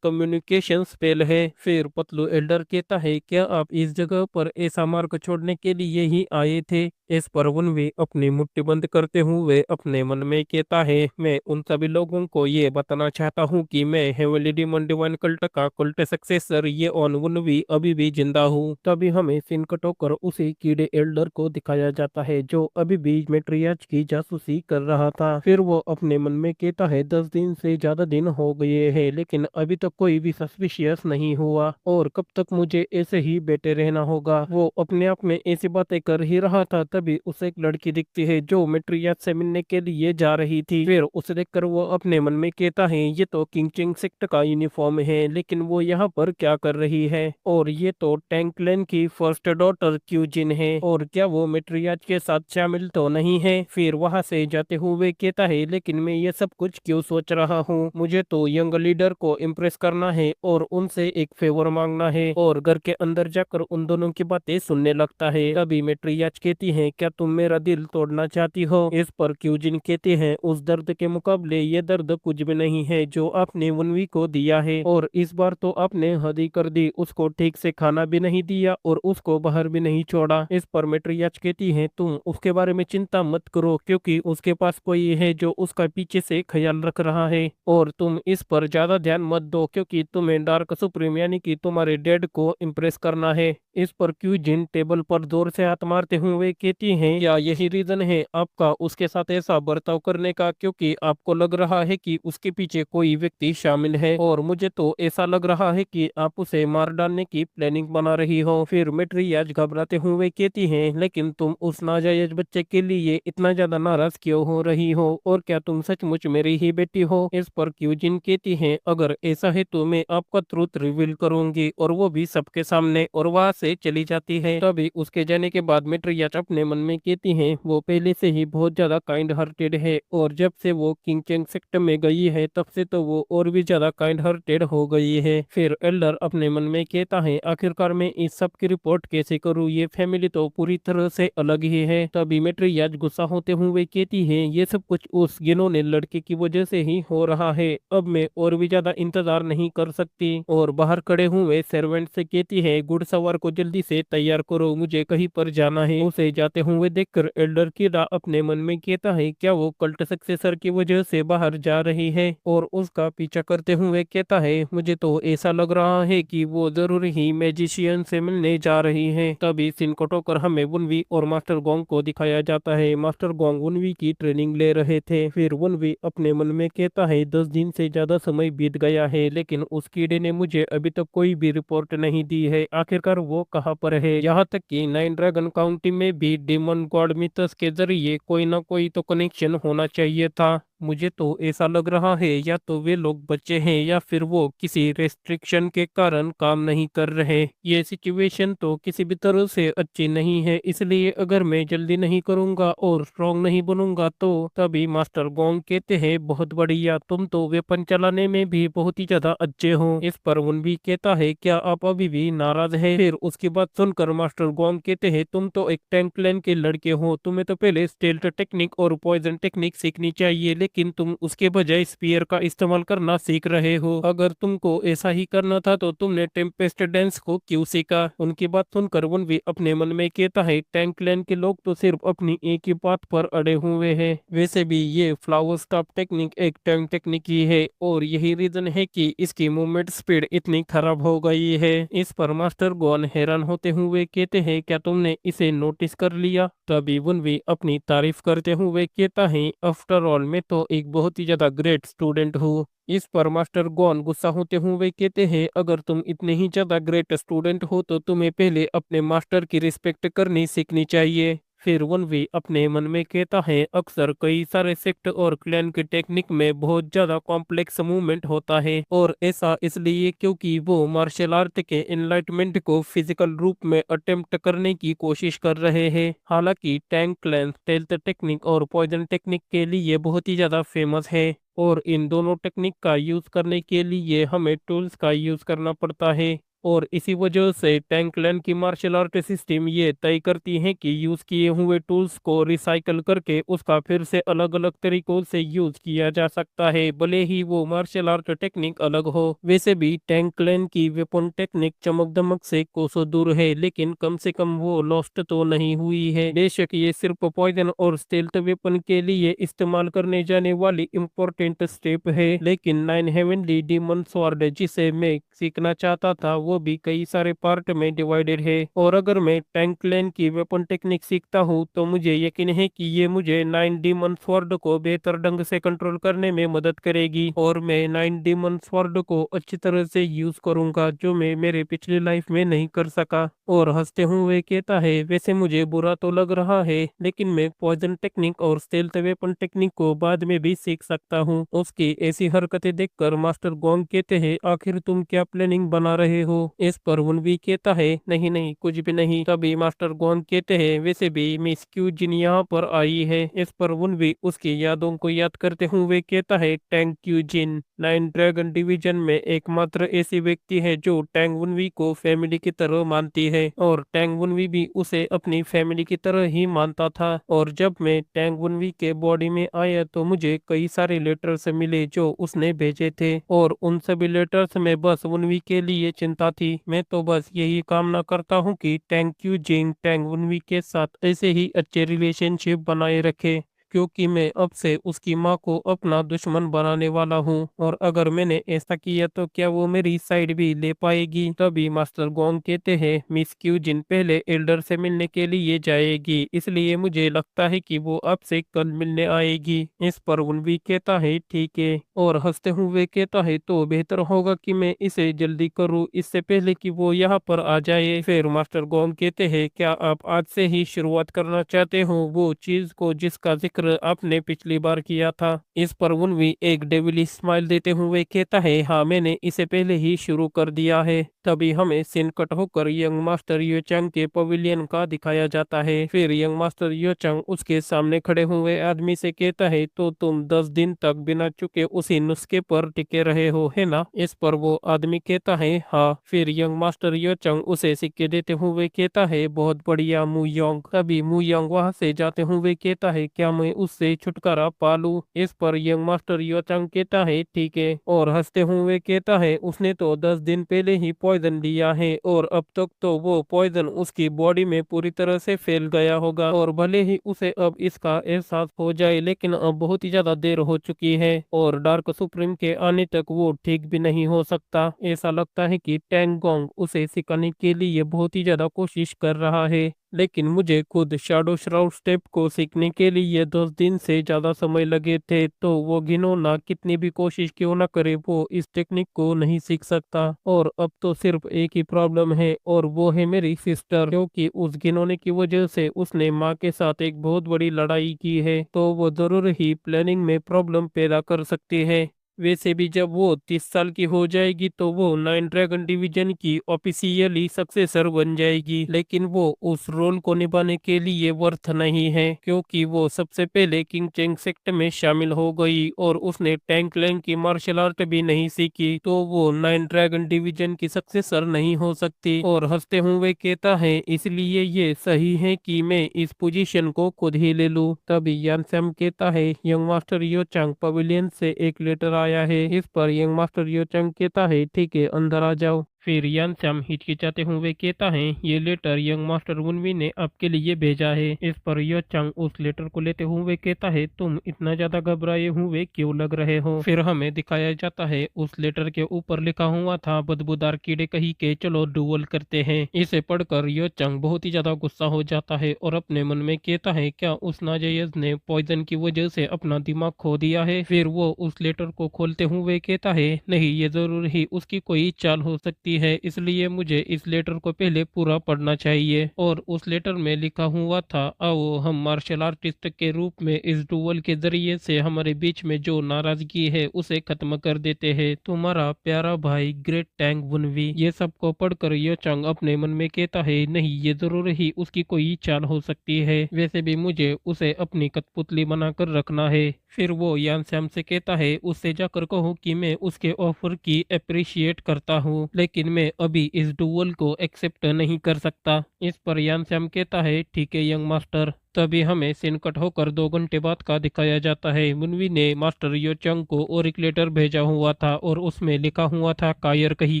कम्युनिकेशन स्पेल है। फिर पतलू एल्डर कहता है, क्या आप इस जगह पर ऐसा मार्ग छोड़ने के लिए ही आए थे? इस पर वनवी अपनी मुट्ठी बंद करते हुए अपने मन में कहता है, मैं उन सभी लोगों को ये बताना चाहता हूँ कि मैं हेवनली डीमन डिवाइन कल्ट का कल्ट सक्सेसर ये ऑन वनवी अभी भी जिंदा हूँ। तभी हमें सीन कट होकर उसी कीड़े एल्डर को दिखाया जाता है जो अभी भी मेट्रियाज की जासूसी कर रहा था। फिर वो अपने मन में कहता है, 10 दिन से ज्यादा दिन हो गए हैं लेकिन अभी तक कोई भी सस्पिशियस नहीं हुआ, और कब तक मुझे ऐसे ही बैठे रहना होगा? वो अपने आप में ऐसी बातें कर ही रहा था, तभी उसे एक लड़की दिखती है जो मेट्रियाज से मिलने के लिए जा रही थी। फिर उसे देखकर वो अपने मन में कहता है, ये तो किंग चिंग सेक्ट का यूनिफॉर्म है, लेकिन वो यहाँ पर क्या कर रही है? और ये तो टैंकलेन की फर्स्ट डॉटर क्यूजिन है, और क्या वो मेट्रियाज के साथ शामिल तो नहीं है? फिर वहां से जाते हुए कहता है, लेकिन मैं ये सब कुछ क्यों सोच रहा हूँ? मुझे तो यंग लीडर को इम्प्रेस करना है और उनसे एक फेवर मांगना है। और घर के अंदर जाकर उन दोनों की बातें सुनने लगता है। तभी मेट्रियाज कहती है, क्या तुम मेरा दिल तोड़ना चाहती हो? इस पर क्यूजिन कहती है, उस दर्द के मुकाबले ये दर्द कुछ भी नहीं है जो आपने वनवी को दिया है, और इस बार तो आपने हद ही कर दी, उसको ठीक से खाना भी नहीं दिया और उसको बाहर भी नहीं छोड़ा। इस पर मेट्रियाज कहती है, तुम उसके बारे में चिंता मत करो क्योंकि उसके पास कोई है जो उसका पीछे से ख्याल रख रहा है, और तुम इस पर ज्यादा ध्यान मत दो क्योंकि तुम्हें डार्क सुप्रीम यानी कि तुम्हारे डेड को इम्प्रेस करना है। इस पर क्यूजिन टेबल पर जोर से हाथ मारते हुए कहती हैं, या यही रीजन है आपका उसके साथ ऐसा बर्ताव करने का, क्योंकि आपको लग रहा है कि उसके पीछे कोई व्यक्ति शामिल है, और मुझे तो ऐसा लग रहा है कि आप उसे मार डालने की प्लानिंग बना रही हो। फिर मेट्रियाज घबराते हुए कहती हैं, लेकिन तुम उस नाजायज बच्चे के लिए इतना ज्यादा नाराज क्यों हो रही हो, और क्या तुम सचमुच मेरी ही बेटी हो? इस पर क्यूजिन कहती हैं, अगर ऐसा है तो मैं आपका ट्रूथ रिवील करूंगी, और वो भी सबके सामने, और वहां से चली जाती है। तभी उसके जाने के बाद मेट्रियाज अपने मन में कहती हैं, वो पहले से ही बहुत ज्यादा काइंड हार्टेड है, और जब से वो किंग चेंग सेक्टर में गई है तब से तो वो और भी ज्यादा काइंड हार्टेड हो गई है। फिर एल्डर अपने मन में कहता है, आखिरकार मैं इस सब की रिपोर्ट कैसे करूँ? ये फैमिली तो पूरी तरह से अलग ही है। तभी मेट्रियाज गुस्सा होते हुए कहती है, ये सब कुछ उस गिनोने लड़के की वजह से ही हो रहा है, अब मैं और भी ज्यादा इंतजार नहीं कर सकती। और बाहर खड़े हुए सर्वेंट से कहती है, घुड़सवार को जल्दी से तैयार करो, मुझे कहीं पर जाना है। उसे जाते हुए देखकर एल्डर कीड़ा अपने मन में कहता है, क्या वो कल्ट सक्सेसर की वजह से बाहर जा रही है? और उसका पीछा करते हुए कहता है, मुझे तो ऐसा लग रहा है कि वो जरूर ही मैजिशियन से मिलने जा रही है। तभी सीन कट होकर हमें वनवी और मास्टर गोंग को दिखाया जाता है। मास्टर गोंग वनवी की ट्रेनिंग ले रहे थे। फिर वनवी अपने मन में कहता है, 10 दिन से ज्यादा समय बीत गया है लेकिन उस कीड़े ने मुझे अभी तक कोई भी रिपोर्ट नहीं दी है, आखिरकार वो कहाँ पर है? यहाँ तक कि नाइन ड्रैगन काउंटी में भी डेमन गॉड मिथस के जरिए कोई ना कोई तो कनेक्शन होना चाहिए था। मुझे तो ऐसा लग रहा है या तो वे लोग बच्चे हैं या फिर वो किसी रेस्ट्रिक्शन के कारण काम नहीं कर रहे। ये सिचुएशन तो किसी भी तरह से अच्छी नहीं है, इसलिए अगर मैं जल्दी नहीं करूंगा और स्ट्रॉन्ग नहीं बनूंगा तो तभी मास्टर गोंग कहते हैं बहुत बढ़िया, तुम तो वेपन चलाने में भी बहुत ही ज्यादा अच्छे हो। इस पर उन भी कहता है क्या आप अभी भी नाराज है? फिर उसकी बात सुनकर मास्टर गोंग कहते हैं तुम तो एक टैंक क्लैन के लड़के हो, तुम्हें तो पहले स्टेल्थ टेक्निक और पॉइजन टेक्निक सीखनी चाहिए, लेकिन तुम उसके बजाय स्पीयर का इस्तेमाल करना सीख रहे हो। अगर तुमको ऐसा ही करना था तो तुमने टेम्पेस्ट डांस को क्यों सीखा? उनकी बात सुनकर वन भी अपने मन में कहता है टैंक क्लैन के लोग तो सिर्फ अपनी एक ही बात पर अड़े हुए हैं, वैसे भी ये फ्लावर स्टॉप टेक्निक एक टैंक टेक्निक ही है और यही रीजन है कि इसकी मूवमेंट स्पीड इतनी खराब हो गई है। इस पर मास्टर गोन हैरान होते हुए कहते हैं क्या तुमने इसे नोटिस कर लिया? तभी वन भी अपनी तारीफ करते हुए कहता है आफ्टर ऑल मैं तो एक बहुत ही ज्यादा ग्रेट स्टूडेंट हूँ। इस पर मास्टर गॉन गुस्सा होते हुए कहते हैं अगर तुम इतने ही ज्यादा ग्रेट स्टूडेंट हो तो तुम्हें पहले अपने मास्टर की रिस्पेक्ट करनी सीखनी चाहिए। फिर वन भी अपने मन में कहता है अक्सर कई सारे सेक्ट और क्लैन की टेक्निक में बहुत ज्यादा कॉम्प्लेक्स मूवमेंट होता है और ऐसा इसलिए क्योंकि वो मार्शल आर्ट के एनलाइटमेंट को फिजिकल रूप में अटेम्प्ट करने की कोशिश कर रहे हैं। हालांकि टैंक क्लैन स्टेल्थ टेक्निक और पॉइजन टेक्निक के लिए बहुत ही ज्यादा फेमस है और इन दोनों टेक्निक का यूज करने के लिए हमें टूल्स का यूज करना पड़ता है और इसी वजह से टैंकलैन की मार्शल आर्ट सिस्टम ये तय करती है कि यूज किए हुए टूल्स को रिसाइकल करके उसका फिर से अलग अलग तरीकों से यूज किया जा सकता है, भले ही वो मार्शल आर्ट टेक्निक अलग हो। वैसे भी टैंकलैन की वेपन टेक्निक चमक दमक से कोसों दूर है, लेकिन कम से कम वो लॉस्ट तो नहीं हुई है। बेशक ये सिर्फ पॉइजन और स्टेल्थ वेपन के लिए इस्तेमाल करने जाने वाली इम्पोर्टेंट स्टेप है, लेकिन नाइन हेवनली डीमन स्वॉर्ड जिसे मैं सीखना चाहता था वो भी कई सारे पार्ट में डिवाइडेड है और अगर मैं टैंक क्लैन की वेपन टेक्निक सीखता हूँ तो मुझे यकीन है कि ये मुझे नाइन डीमन स्वॉर्ड को बेहतर ढंग से कंट्रोल करने में मदद करेगी और मैं नाइन डीमन स्वॉर्ड को अच्छी तरह से यूज करूंगा जो मैं मेरे पिछली लाइफ में नहीं कर सका। और हंसते हुए कहता है वैसे मुझे बुरा तो लग रहा है लेकिन मैं पॉइजन टेक्निक और स्टेल्थ वेपन टेक्निक को बाद में भी सीख सकता हूँ। उसकी ऐसी हरकतें देखकर मास्टर गोंग कहते हैं आखिर तुम क्या प्लानिंग बना रहे हो? इस पर वनवी कहता है नहीं नहीं कुछ भी नहीं। तभी मास्टर गोंग कहते हैं वैसे भी मिस क्यूजिन यहाँ पर आई है। इस पर वनवी उसकी यादों को याद करते हुए कहता है tank cuisine nine dragon division में एकमात्र ऐसी व्यक्ति है जो टैंग वनवी को फैमिली की तरह मानती है और टैंग वनवी भी उसे अपनी फैमिली की तरह ही मानता था। और जब मैं टैंग वनवी के बॉडी में आया तो मुझे कई सारे लेटर्स मिले जो उसने भेजे थे और उन सभी लेटर्स में बस वनवी के लिए चिंता थी। मैं तो बस यही कामना करता हूँ कि टैंग क्यूजिन टैंग वनवी के साथ ऐसे ही अच्छे रिलेशनशिप बनाए रखे क्योंकि मैं अब से उसकी माँ को अपना दुश्मन बनाने वाला हूँ और अगर मैंने ऐसा किया तो क्या वो मेरी साइड भी ले पाएगी? तभी मास्टर गोंग कहते हैं मिस क्यूजिन पहले एल्डर से मिलने के लिए जाएगी, इसलिए मुझे लगता है कि वो अब से कल मिलने आएगी। इस पर उनवी कहता है ठीक है और हंसते हुए कहता है तो बेहतर होगा कि मैं इसे जल्दी करूँ इससे पहले कि वो यहाँ पर आ जाए। फिर मास्टर गोंग कहते हैं क्या आप आज से ही शुरुआत करना चाहते हो वो चीज को जिसका जिक्र आपने पिछली बार किया था? इस पर वनवी एक डेविलिश स्माइल देते हुए कहता है हाँ मैंने इसे पहले ही शुरू कर दिया है। तभी हमें सीन कट होकर यंग मास्टर योचंग के पवेलियन का दिखाया जाता है। फिर यंग मास्टर योचंग उसके सामने खड़े हुए आदमी से कहता है तो तुम 10 दिन तक बिना चुके उसी नुस्खे पर टिके रहे हो है ना? इस पर वो आदमी कहता है हाँ। फिर यंग मास्टर योचंग उसे सिक्के देते हुए कहता है बहुत बढ़िया मुयोंग। तभी मुयोंग वहां से जाते हुए कहता है क्या मैं उससे छुटकारा पालू? इस पर यंग मास्टर योचंग कहता है ठीक है और हंसते हुए कहता है उसने तो 10 दिन पहले ही पॉइजन लिया है और अब तक तो वो पॉइजन उसकी बॉडी में पूरी तरह से फैल गया होगा और भले ही उसे अब इसका एहसास हो जाए लेकिन अब बहुत ही ज्यादा देर हो चुकी है और डार्क सुप्रीम के आने तक वो ठीक भी नहीं हो सकता। ऐसा लगता है कि टैंग गोंग उसे सिखाने के लिए बहुत ही ज्यादा कोशिश कर रहा है। लेकिन मुझे खुद शैडो श्राउड स्टेप को सीखने के लिए 10 दिन से ज्यादा समय लगे थे, तो वो घिनौना कितनी भी कोशिश क्यों ना करे वो इस टेक्निक को नहीं सीख सकता। और अब तो सिर्फ एक ही प्रॉब्लम है और वो है मेरी सिस्टर, क्योंकि उस घिनौने की वजह से उसने माँ के साथ एक बहुत बड़ी लड़ाई की है, तो वो जरूर ही प्लानिंग में प्रॉब्लम पैदा कर सकती है। वैसे भी जब वो 30 साल की हो जाएगी तो वो 9 ड्रैगन डिवीजन की ऑफिशियली सक्सेसर बन जाएगी, लेकिन वो उस रोल को निभाने के लिए वर्थ नहीं है, क्योंकि वो सबसे पहले किंग चेंग सेक्ट में शामिल हो गई और उसने टैंक लैंग की मार्शल आर्ट भी नहीं सीखी, तो वो 9 ड्रैगन डिवीजन की सक्सेसर नहीं हो सकती। और हंसते हुए कहता है, इसलिए ये सही है कि मैं इस पोजीशन को खुद ही ले लूं। तभी यानसैम कहता है, यंग मास्टर यो चांग पवेलियन से एक लेटर आया है। इस पर यंग मास्टर यो चांग कहता है, ठीक है अंदर आ जाओ। फिर यानश्याम हिचकिचाते हुए कहता है, ये लेटर यंग मास्टर वुनवी ने आपके लिए भेजा है। इस पर यो चांग उस लेटर को लेते हुए कहता है, तुम इतना ज्यादा घबराए हुए क्यों लग रहे हो। फिर हमें दिखाया जाता है उस लेटर के ऊपर लिखा हुआ था, बदबूदार कीड़े कहीं के चलो डुअल करते हैं। इसे पढ़कर यो चांग बहुत ही ज्यादा गुस्सा हो जाता है और अपने मन में कहता है, क्या उस नाजायज ने पॉइजन की वजह से अपना दिमाग खो दिया है। फिर वो उस लेटर को खोलते हुए कहता है, नहीं ये जरूर ही उसकी कोई चाल हो सकती है, इसलिए मुझे इस लेटर को पहले पूरा पढ़ना चाहिए। और उस लेटर में लिखा हुआ था, आओ हम मार्शल आर्टिस्ट के रूप में इस डुअल के जरिए से हमारे बीच में जो नाराजगी है उसे खत्म कर देते हैं। तुम्हारा प्यारा भाई ग्रेट टैंग वुनवी। ये सब को पढ़कर यो चांग अपने मन में कहता है, नहीं ये जरूर ही उसकी कोई चाल हो सकती है, वैसे भी मुझे उसे अपनी कठपुतली बनाकर रखना है। फिर वो यानश्याम से कहता है, उससे जाकर कहो कि मैं उसके ऑफर की अप्रिशिएट करता हूँ, लेकिन मैं अभी इस डुअल को एक्सेप्ट नहीं कर सकता। इस पर यानश्याम कहता है, ठीक है यंग मास्टर। तभी हमें सीन कट होकर 2 घंटे बाद का दिखाया जाता है। मुनवी ने मास्टर यो चंग को और एक लेटर भेजा हुआ था और उसमें लिखा हुआ था, कायर कही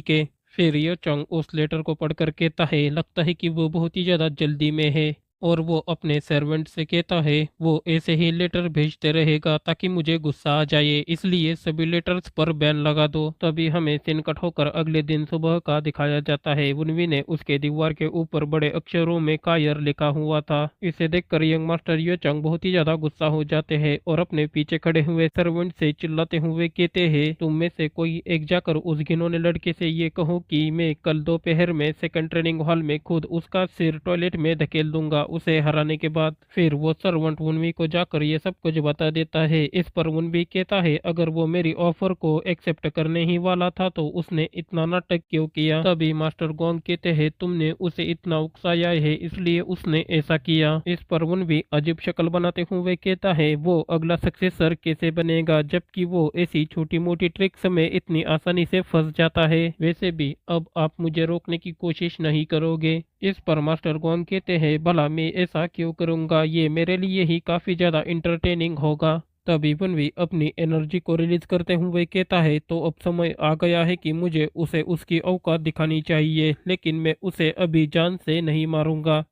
के। फिर यो चंग उस लेटर को पढ़कर कहता है, लगता है कि वो बहुत ही ज्यादा जल्दी में है। और वो अपने सर्वेंट से कहता है, वो ऐसे ही लेटर भेजते रहेगा ताकि मुझे गुस्सा आ जाए, इसलिए सभी लेटर्स पर बैन लगा दो। तभी हमें सीन कट होकर अगले दिन सुबह का दिखाया जाता है। वुनवी ने उसके दीवार के ऊपर बड़े अक्षरों में कायर लिखा हुआ था। इसे देखकर यंग मास्टर यो चंग बहुत ही ज्यादा गुस्सा हो जाते हैं और अपने पीछे खड़े हुए सर्वेंट से चिल्लाते हुए कहते हैं, तुम में से कोई एक जाकर उस घिनौने लड़के से ये कहो कि मैं कल दोपहर में सेकंड ट्रेनिंग हॉल में खुद उसका सिर टॉयलेट में धकेल दूंगा उसे हराने के बाद। फिर वो सर्वेंट वुनवी को जाकर ये सब कुछ बता देता है। इस पर वुनवी कहता है, अगर वो मेरी ऑफर को एक्सेप्ट करने ही वाला था तो उसने इतना नाटक क्यों किया। तभी मास्टर गोंग कहते हैं, तुमने उसे इतना उकसाया है इसलिए उसने ऐसा किया। इस पर वुनवी अजीब शक्ल बनाते हुए कहता है, वो अगला सक्सेसर कैसे बनेगा जबकि वो ऐसी छोटी मोटी ट्रिक्स में इतनी आसानी से फंस जाता है। वैसे भी अब आप मुझे रोकने की कोशिश नहीं करोगे। इस पर मास्टर गोंग कहते हैं, भला मैं ऐसा क्यों करूंगा, ये मेरे लिए ही काफी ज्यादा इंटरटेनिंग होगा। तभी वनवी अपनी एनर्जी को रिलीज करते हुए कहता है, तो अब समय आ गया है कि मुझे उसे उसकी औकात दिखानी चाहिए, लेकिन मैं उसे अभी जान से नहीं मारूंगा।